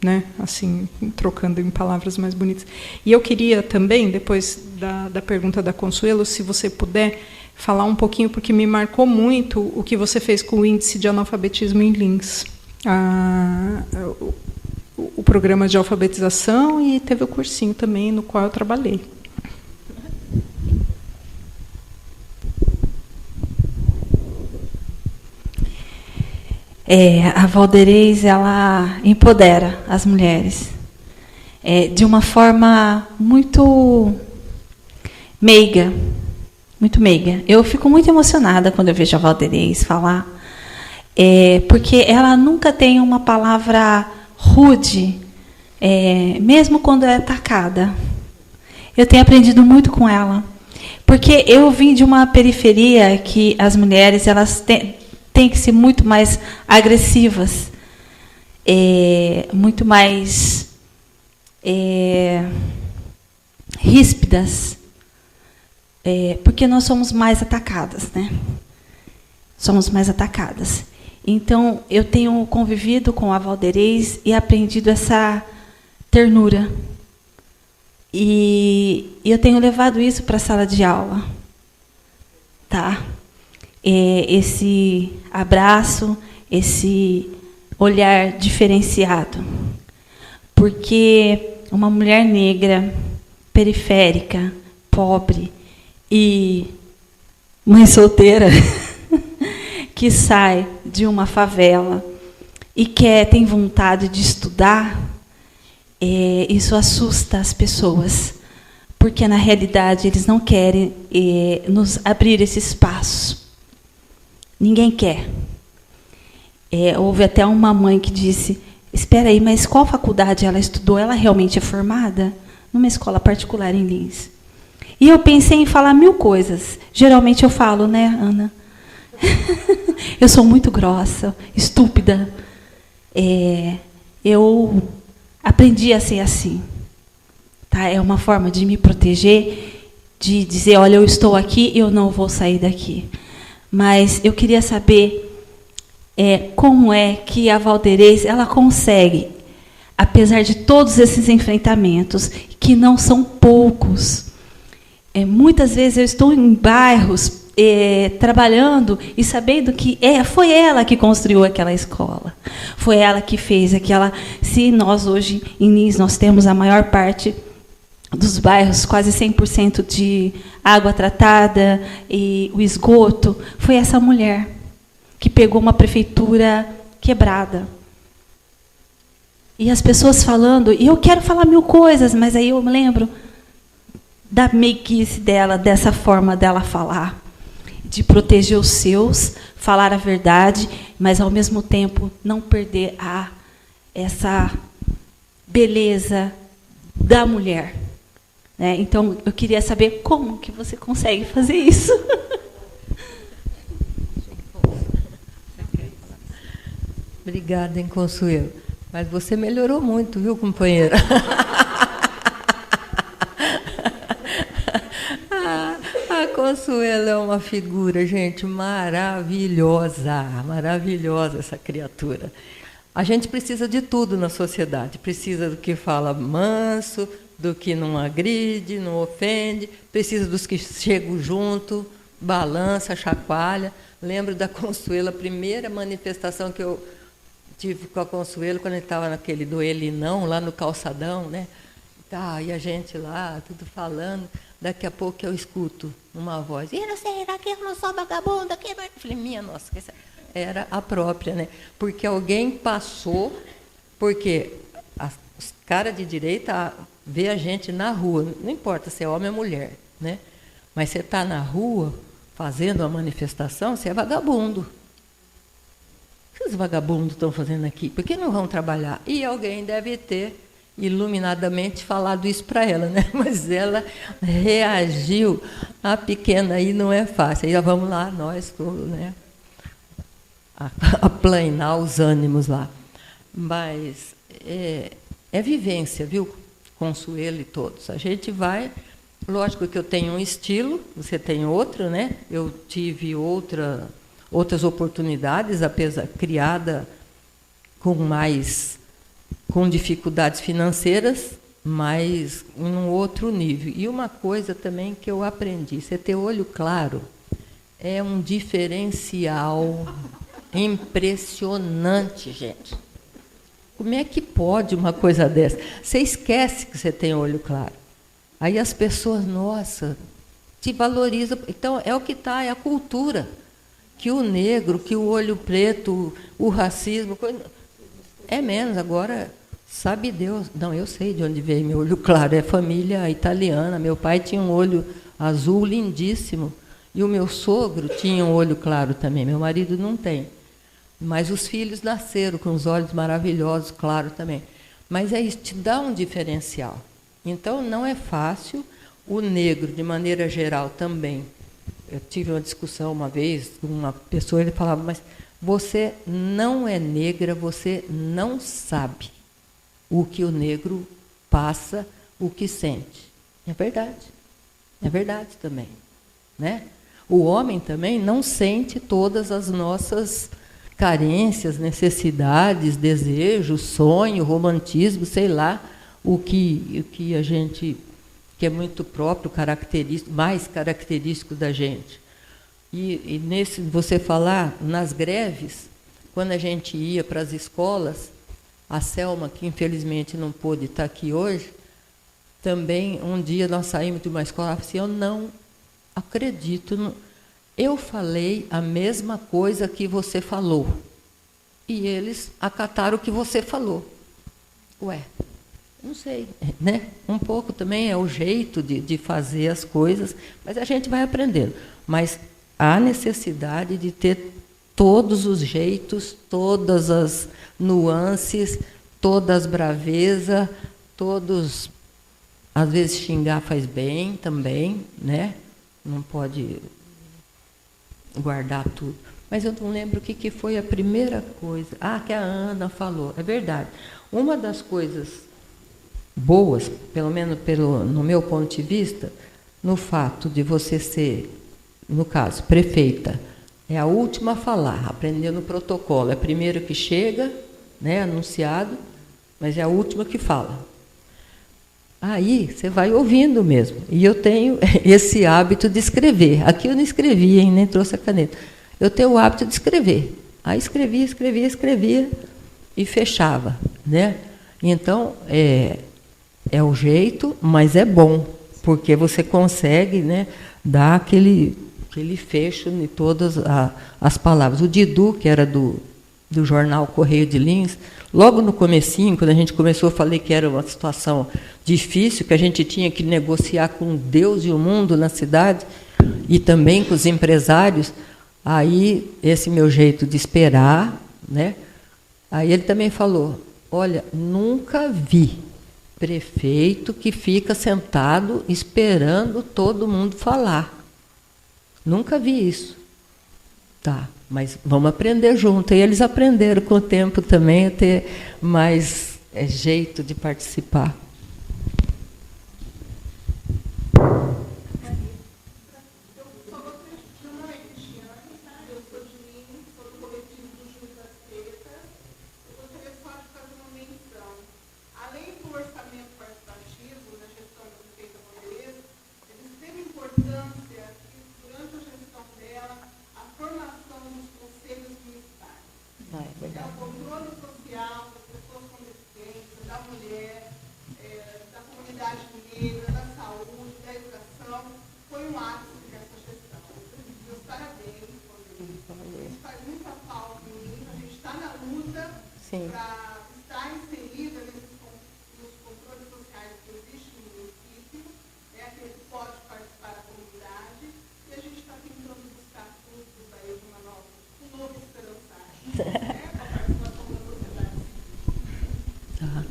né? Assim, trocando em palavras mais bonitas. E eu queria também, depois da pergunta da Consuelo, se você puder falar um pouquinho, porque me marcou muito o que você fez com o índice de analfabetismo em Lins. O programa de alfabetização, e teve o cursinho também no qual eu trabalhei. A Valderez, ela empodera as mulheres de uma forma muito meiga, muito meiga. Eu fico muito emocionada quando eu vejo a Valderez falar, porque ela nunca tem uma palavra rude, mesmo quando é atacada. Eu tenho aprendido muito com ela, porque eu vim de uma periferia que as mulheres elas têm que ser muito mais agressivas, muito mais ríspidas, porque nós somos mais atacadas, né? Somos mais atacadas. Então, eu tenho convivido com a Valderez e aprendido essa ternura. E eu tenho levado isso para a sala de aula. Tá? Esse abraço, esse olhar diferenciado. porque uma mulher negra, periférica, pobre e mãe solteira que sai de uma favela e tem vontade de estudar, isso assusta as pessoas, porque na realidade eles não querem nos abrir esse espaço. Ninguém quer. Houve até uma mãe que disse: espera aí, mas qual faculdade ela estudou? Ela realmente é formada? Numa escola particular em Lins. E eu pensei em falar 1000 coisas. Geralmente eu falo, né, Ana? Eu sou muito grossa, estúpida. Eu aprendi a ser assim. Tá? É uma forma de me proteger, de dizer, olha, eu estou aqui e eu não vou sair daqui. Mas eu queria saber como é que a Valderez ela consegue, apesar de todos esses enfrentamentos, que não são poucos. Muitas vezes eu estou em bairros trabalhando e sabendo que foi ela que construiu aquela escola. Foi ela que fez aquela... Se nós hoje, em Lins, nós temos a maior parte dos bairros, quase 100% de água tratada e o esgoto, foi essa mulher que pegou uma prefeitura quebrada. E as pessoas falando, e eu quero falar 1000 coisas, mas aí eu me lembro da meiguice dela, dessa forma dela falar, de proteger os seus, falar a verdade, mas, ao mesmo tempo, não perder essa beleza da mulher. Né? Então, eu queria saber como que você consegue fazer isso. Obrigada, Consuelo. Mas você melhorou muito, viu, companheira? A Consuelo é uma figura, gente, maravilhosa, maravilhosa essa criatura. A gente precisa de tudo na sociedade, precisa do que fala manso, do que não agride, não ofende, precisa dos que chegam junto, balança, chacoalha. Lembro da Consuelo, a primeira manifestação que eu tive com a Consuelo, quando ele estava naquele do ele não, lá no calçadão, né? Tá, e a gente lá, tudo falando. Daqui a pouco eu escuto uma voz: e não sei, aqui eu não sou vagabunda, aqui não... Eu falei, minha nossa, era a própria, né? Porque alguém passou, porque os caras de direita vê a gente na rua, não importa se é homem ou mulher, né? Mas você está na rua fazendo uma manifestação, você é vagabundo. O que os vagabundos estão fazendo aqui? Por que não vão trabalhar? E alguém deve ter iluminadamente falado isso para ela, né? Mas ela reagiu. A pequena aí não é fácil. Aí vamos lá, nós todos, né? Aplanar os ânimos lá. Mas é vivência, viu? Consuelo e todos. A gente vai... Lógico que eu tenho um estilo, você tem outro, né? Eu tive outras oportunidades, apesar criada com dificuldades financeiras, mas em um outro nível. E uma coisa também que eu aprendi, você ter olho claro é um diferencial impressionante, gente. Como é que pode uma coisa dessa? Você esquece que você tem olho claro. Aí as pessoas, nossa, te valorizam. Então, é o que está, é a cultura. Que o negro, que o olho preto, o racismo... É menos, agora, sabe Deus... Não, eu sei de onde veio meu olho claro, é família italiana. Meu pai tinha um olho azul lindíssimo, e o meu sogro tinha um olho claro também, meu marido não tem. Mas os filhos nasceram com os olhos maravilhosos, claro também. Mas isso te dá um diferencial. Então, não é fácil. O negro, de maneira geral, também. Eu tive uma discussão uma vez com uma pessoa, ele falava, mas você não é negra, você não sabe o que o negro passa, o que sente. É verdade também. Né? O homem também não sente todas as nossas carências, necessidades, desejos, sonho, romantismo, sei lá, o que a gente, que é muito próprio, característico, mais característico da gente. E nesse, você falar, nas greves, quando a gente ia para as escolas, A Selma, que infelizmente não pôde estar aqui hoje, também, um dia nós saímos de uma escola, ela falou assim, eu não acredito, eu falei a mesma coisa que você falou, e eles acataram o que você falou. Ué, não sei, né? Um pouco também é o jeito de fazer as coisas, mas a gente vai aprendendo. Mas há necessidade de ter todos os jeitos, todas as nuances, todas as bravezas, todos... Às vezes xingar faz bem também, né? Não pode guardar tudo. Mas eu não lembro o que foi a primeira coisa. Ah, que a Ana falou. É verdade. Uma das coisas boas, pelo menos no meu ponto de vista, no fato de você ser, no caso, prefeita, é a última a falar, aprendeu no protocolo. É a primeira que chega, né, anunciado, mas é a última que fala. Aí você vai ouvindo mesmo. E eu tenho esse hábito de escrever. Aqui eu não escrevia, nem trouxe a caneta. Eu tenho o hábito de escrever. Aí escrevia e fechava, né? Então, é o jeito, mas é bom, porque você consegue, né, dar aquele fecho em todas as palavras. O Didu, que era do jornal Correio de Lins, logo no comecinho, quando a gente começou, eu falei que era uma situação difícil, que a gente tinha que negociar com Deus e o mundo na cidade, e também com os empresários. Aí, esse meu jeito de esperar, né? Aí ele também falou, olha, nunca vi prefeito que fica sentado esperando todo mundo falar. Nunca vi isso. Tá, mas vamos aprender junto. E eles aprenderam com o tempo também a ter mais jeito de participar.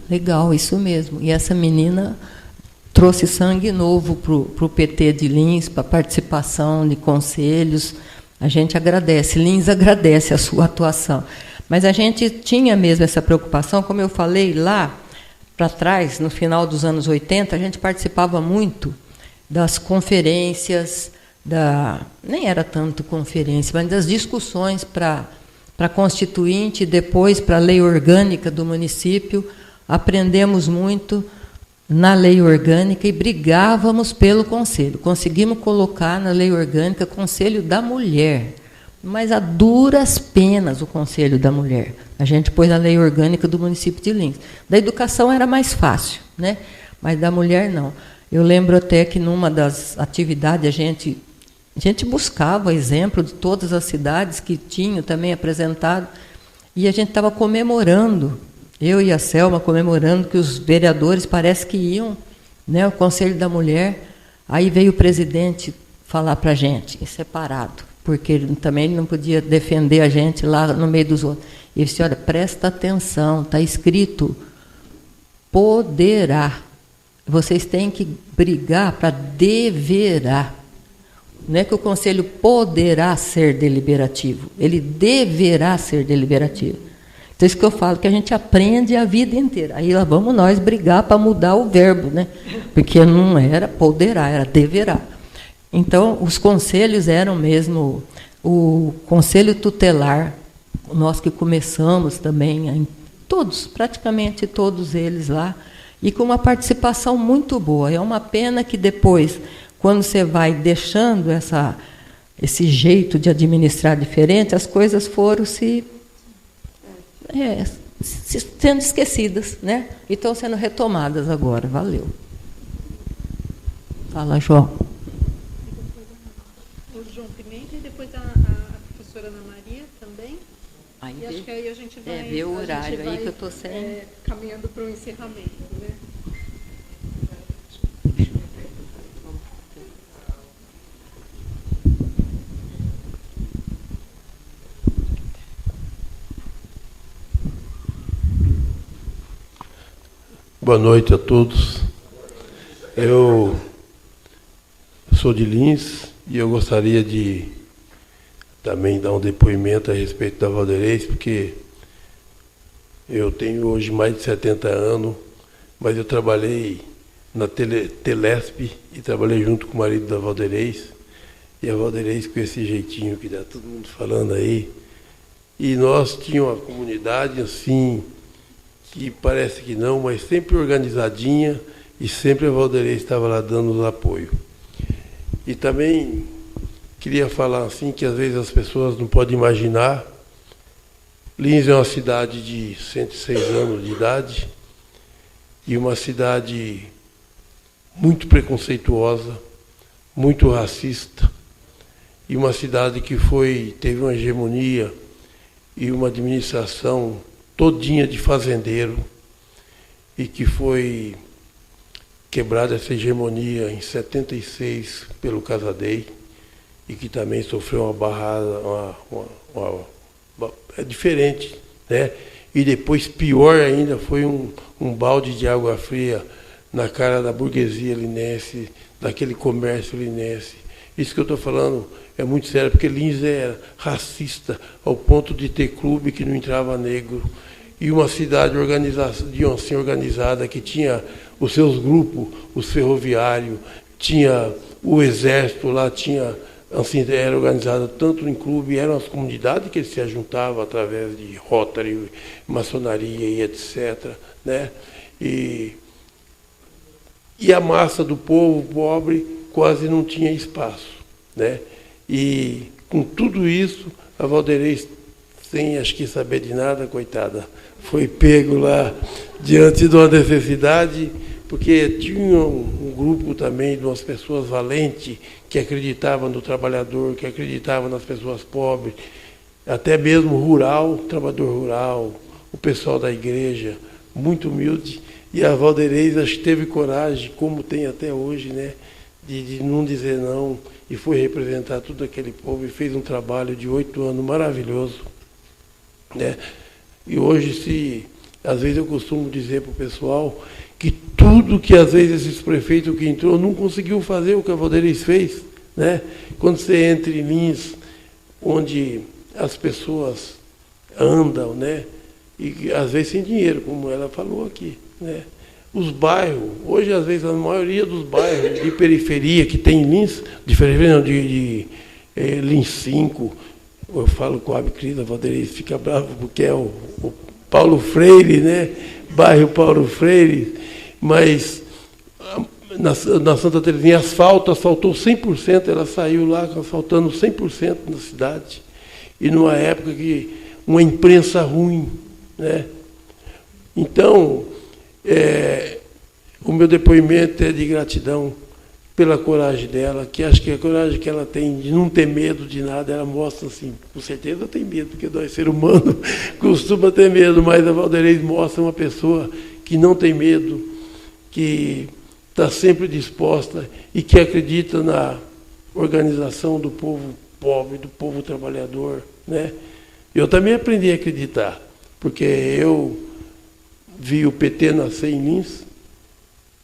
Legal, isso mesmo. E essa menina trouxe sangue novo para o PT de Lins, para a participação de conselhos. A gente agradece, Lins agradece a sua atuação. Mas a gente tinha mesmo essa preocupação, como eu falei lá para trás, no final dos anos 80, a gente participava muito das conferências, nem era tanto conferência, mas das discussões para a Constituinte, depois para a lei orgânica do município. Aprendemos muito na lei orgânica e brigávamos pelo conselho. Conseguimos colocar na lei orgânica Conselho da Mulher, mas a duras penas o Conselho da Mulher. A gente pôs na lei orgânica do município de Lins. Da educação era mais fácil, né? Mas da mulher não. Eu lembro até que numa das atividades a gente buscava exemplo de todas as cidades que tinham também apresentado, e a gente estava comemorando, eu e a Selma comemorando que os vereadores parece que iam, né, ao Conselho da Mulher. Aí veio o presidente falar para a gente, em separado, porque ele também não podia defender a gente lá no meio dos outros. Ele disse, olha, presta atenção, está escrito, poderá. Vocês têm que brigar para deverá. Não é que o Conselho poderá ser deliberativo, ele deverá ser deliberativo. Então, isso que eu falo, que a gente aprende a vida inteira. Aí lá vamos nós brigar para mudar o verbo, né? Porque não era poderá, era deverá. Então, os conselhos eram mesmo o Conselho Tutelar, nós que começamos também, todos, praticamente todos eles lá, e com uma participação muito boa. É uma pena que depois, quando você vai deixando esse jeito de administrar diferente, as coisas foram sendo esquecidas, né? E estão sendo retomadas agora. Valeu. Fala, João. O João Pimenta e depois a professora Ana Maria também. Aí e acho que aí a gente vai... ver o horário aí que eu estou sem... caminhando para o encerramento, né? Boa noite a todos. Eu sou de Lins e eu gostaria de também dar um depoimento a respeito da Valderez, porque eu tenho hoje mais de 70 anos, mas eu trabalhei na Telesp e trabalhei junto com o marido da Valderez, e a Valderez com esse jeitinho que está todo mundo falando aí. E nós tínhamos uma comunidade assim, que parece que não, mas sempre organizadinha, e sempre a Valderez estava lá dando apoio. E também queria falar assim, que às vezes as pessoas não podem imaginar. Lins é uma cidade de 106 anos de idade, e uma cidade muito preconceituosa, muito racista, e uma cidade que teve uma hegemonia e uma administração todinha de fazendeiro, e que foi quebrada essa hegemonia em 76 pelo Casadei, e que também sofreu uma barrada, é diferente, né? E depois, pior ainda, foi um balde de água fria na cara da burguesia linense, daquele comércio linense. Isso que eu estou falando é muito sério, porque Lins era racista ao ponto de ter clube que não entrava negro, e uma cidade organizada que tinha os seus grupos, os ferroviários, tinha o exército lá, assim, era organizada tanto em clube, eram as comunidades que eles se juntavam através de Rotary, maçonaria e etc., né? E a massa do povo pobre quase não tinha espaço, né? E com tudo isso, a Valderez, sem acho que saber de nada, coitada, foi pego lá diante de uma necessidade, porque tinha um grupo também de umas pessoas valentes que acreditavam no trabalhador, que acreditavam nas pessoas pobres, até mesmo rural, trabalhador rural, o pessoal da igreja, muito humilde. E a Valderez acho que teve coragem, como tem até hoje, né, de não dizer não, e foi representar todo aquele povo e fez um trabalho de 8 anos maravilhoso, né? E hoje, às vezes eu costumo dizer para o pessoal que tudo que às vezes esses prefeitos que entrou não conseguiu fazer o que a Valderez fez, né? Quando você entra em Lins, onde as pessoas andam, né? E às vezes sem dinheiro, como ela falou aqui, né? Os bairros, hoje às vezes a maioria dos bairros de periferia que tem em Lins, de Lins 5, eu falo com a Cris, a Valderez fica bravo porque é o Paulo Freire, né? Bairro Paulo Freire, mas na Santa Terezinha asfaltou 100%, ela saiu lá asfaltando 100% na cidade, e numa época que uma imprensa ruim, né? Então, o meu depoimento é de gratidão pela coragem dela, que acho que a coragem que ela tem de não ter medo de nada, ela mostra assim, com certeza tem medo, porque nós, ser humano, costuma ter medo, mas a Valderez mostra uma pessoa que não tem medo, que está sempre disposta e que acredita na organização do povo pobre, do povo trabalhador, né? Eu também aprendi a acreditar, porque eu vi o PT nascer em Lins,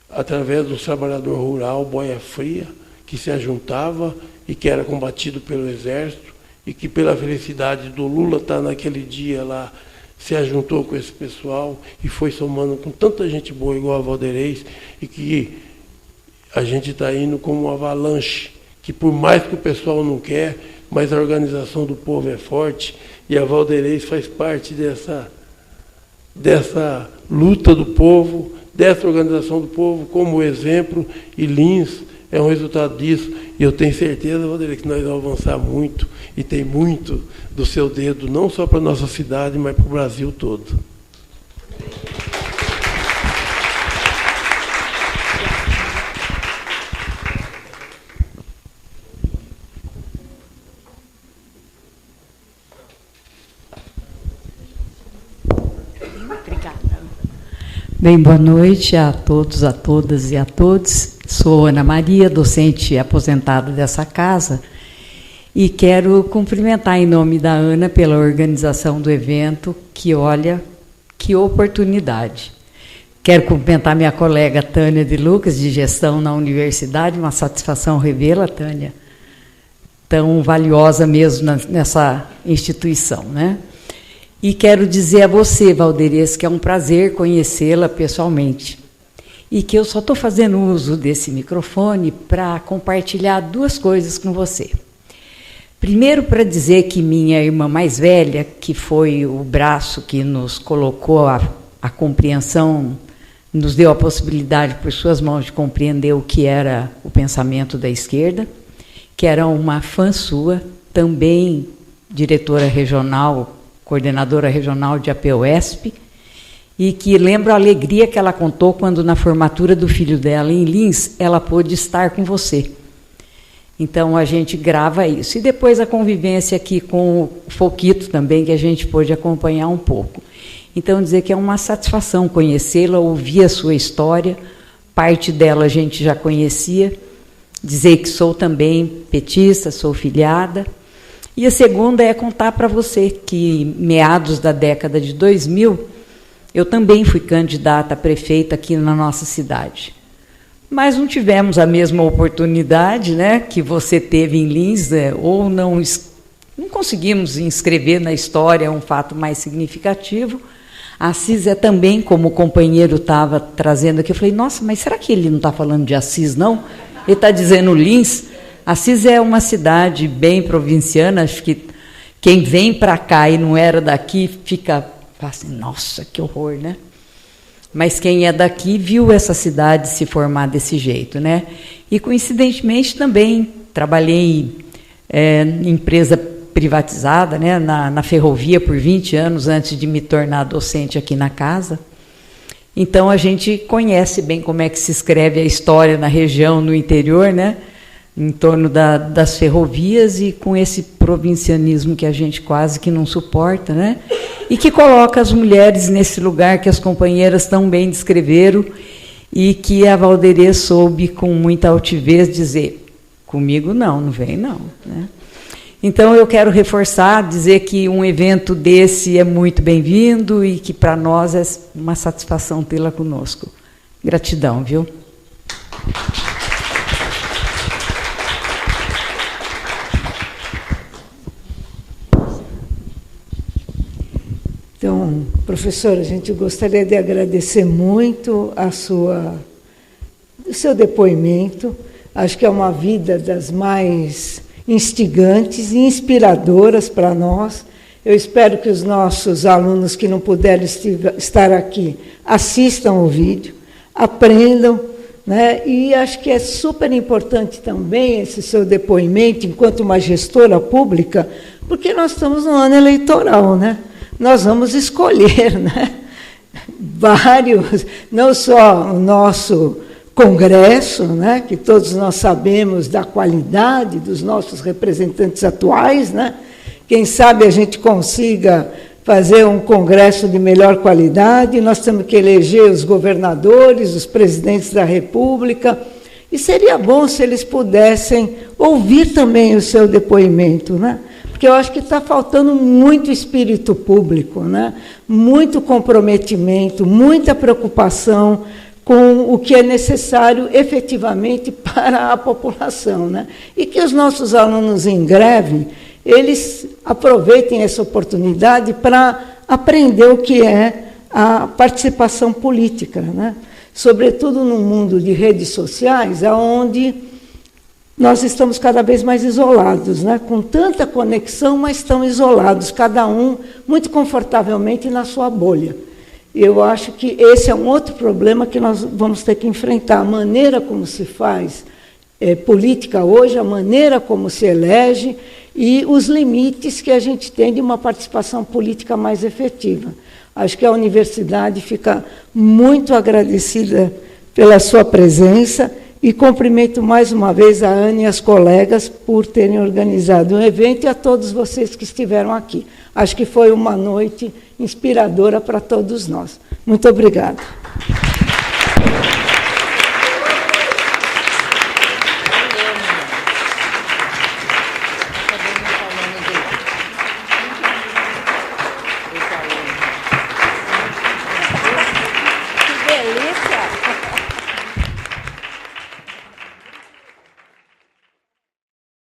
através do trabalhador rural, boia fria, que se ajuntava e que era combatido pelo exército, e que pela felicidade do Lula estar naquele dia lá, se ajuntou com esse pessoal e foi somando com tanta gente boa igual a Valderez, e que a gente está indo como uma avalanche, que por mais que o pessoal não quer, mas a organização do povo é forte, e a Valderez faz parte dessa luta do povo, dessa organização do povo, como exemplo, e Lins é um resultado disso, e eu tenho certeza, Valderez, que nós vamos avançar muito, e tem muito do seu dedo, não só para a nossa cidade, mas para o Brasil todo. Bem, boa noite a todos, a todas e a todos. Sou Ana Maria, docente aposentada dessa casa, e quero cumprimentar em nome da Ana pela organização do evento, que olha, que oportunidade. Quero cumprimentar minha colega Tânia de Lucas, de gestão na universidade, uma satisfação revê-la, Tânia, tão valiosa mesmo nessa instituição, né? E quero dizer a você, Valderez, que é um prazer conhecê-la pessoalmente. E que eu só estou fazendo uso desse microfone para compartilhar duas coisas com você. Primeiro, para dizer que minha irmã mais velha, que foi o braço que nos colocou a compreensão, nos deu a possibilidade, por suas mãos, de compreender o que era o pensamento da esquerda, que era uma fã sua, também diretora regional, coordenadora regional de APUESP, e que lembro a alegria que ela contou quando, na formatura do filho dela em Lins, ela pôde estar com você. Então, a gente grava isso. E depois a convivência aqui com o Foquito também, que a gente pôde acompanhar um pouco. Então, dizer que é uma satisfação conhecê-la, ouvir a sua história, parte dela a gente já conhecia, dizer que sou também petista, sou filiada. E a segunda é contar para você que, meados da década de 2000, eu também fui candidata a prefeita aqui na nossa cidade. Mas não tivemos a mesma oportunidade, né, que você teve em Lins, ou não conseguimos inscrever na história um fato mais significativo. A Assis é também, como o companheiro estava trazendo aqui, eu falei, nossa, mas será que ele não está falando de Assis, não? Ele está dizendo Lins. Assis é uma cidade bem provinciana, acho que quem vem para cá e não era daqui fica assim, nossa, que horror, né? Mas quem é daqui viu essa cidade se formar desse jeito, né? E, coincidentemente, também trabalhei em empresa privatizada, né, na ferrovia por 20 anos antes de me tornar docente aqui na casa. Então, a gente conhece bem como é que se escreve a história na região, no interior, né? Em torno das ferrovias e com esse provincianismo que a gente quase que não suporta, né? E que coloca as mulheres nesse lugar que as companheiras tão bem descreveram e que a Valderez soube com muita altivez dizer, comigo não vem não, né? Então, eu quero reforçar, dizer que um evento desse é muito bem-vindo e que para nós é uma satisfação tê-la conosco. Gratidão, viu? Então, professora, a gente gostaria de agradecer muito o seu depoimento. Acho que é uma vida das mais instigantes e inspiradoras para nós. Eu espero que os nossos alunos que não puderam estar aqui assistam o vídeo, aprendam, né? E acho que é super importante também esse seu depoimento enquanto uma gestora pública, porque nós estamos no ano eleitoral, né? Nós vamos escolher, né, vários, não só o nosso Congresso, né, que todos nós sabemos da qualidade dos nossos representantes atuais, né? Quem sabe a gente consiga fazer um Congresso de melhor qualidade, nós temos que eleger os governadores, os presidentes da República, e seria bom se eles pudessem ouvir também o seu depoimento, né? Porque eu acho que está faltando muito espírito público, né? Muito comprometimento, muita preocupação com o que é necessário efetivamente para a população, né? E que os nossos alunos em greve, eles aproveitem essa oportunidade para aprender o que é a participação política, né? Sobretudo no mundo de redes sociais, onde nós estamos cada vez mais isolados, né? Com tanta conexão, mas tão isolados, cada um muito confortavelmente na sua bolha. Eu acho que esse é um outro problema que nós vamos ter que enfrentar, a maneira como se faz política hoje, a maneira como se elege e os limites que a gente tem de uma participação política mais efetiva. Acho que a universidade fica muito agradecida pela sua presença e cumprimento mais uma vez a Ana e as colegas por terem organizado o evento e a todos vocês que estiveram aqui. Acho que foi uma noite inspiradora para todos nós. Muito obrigada.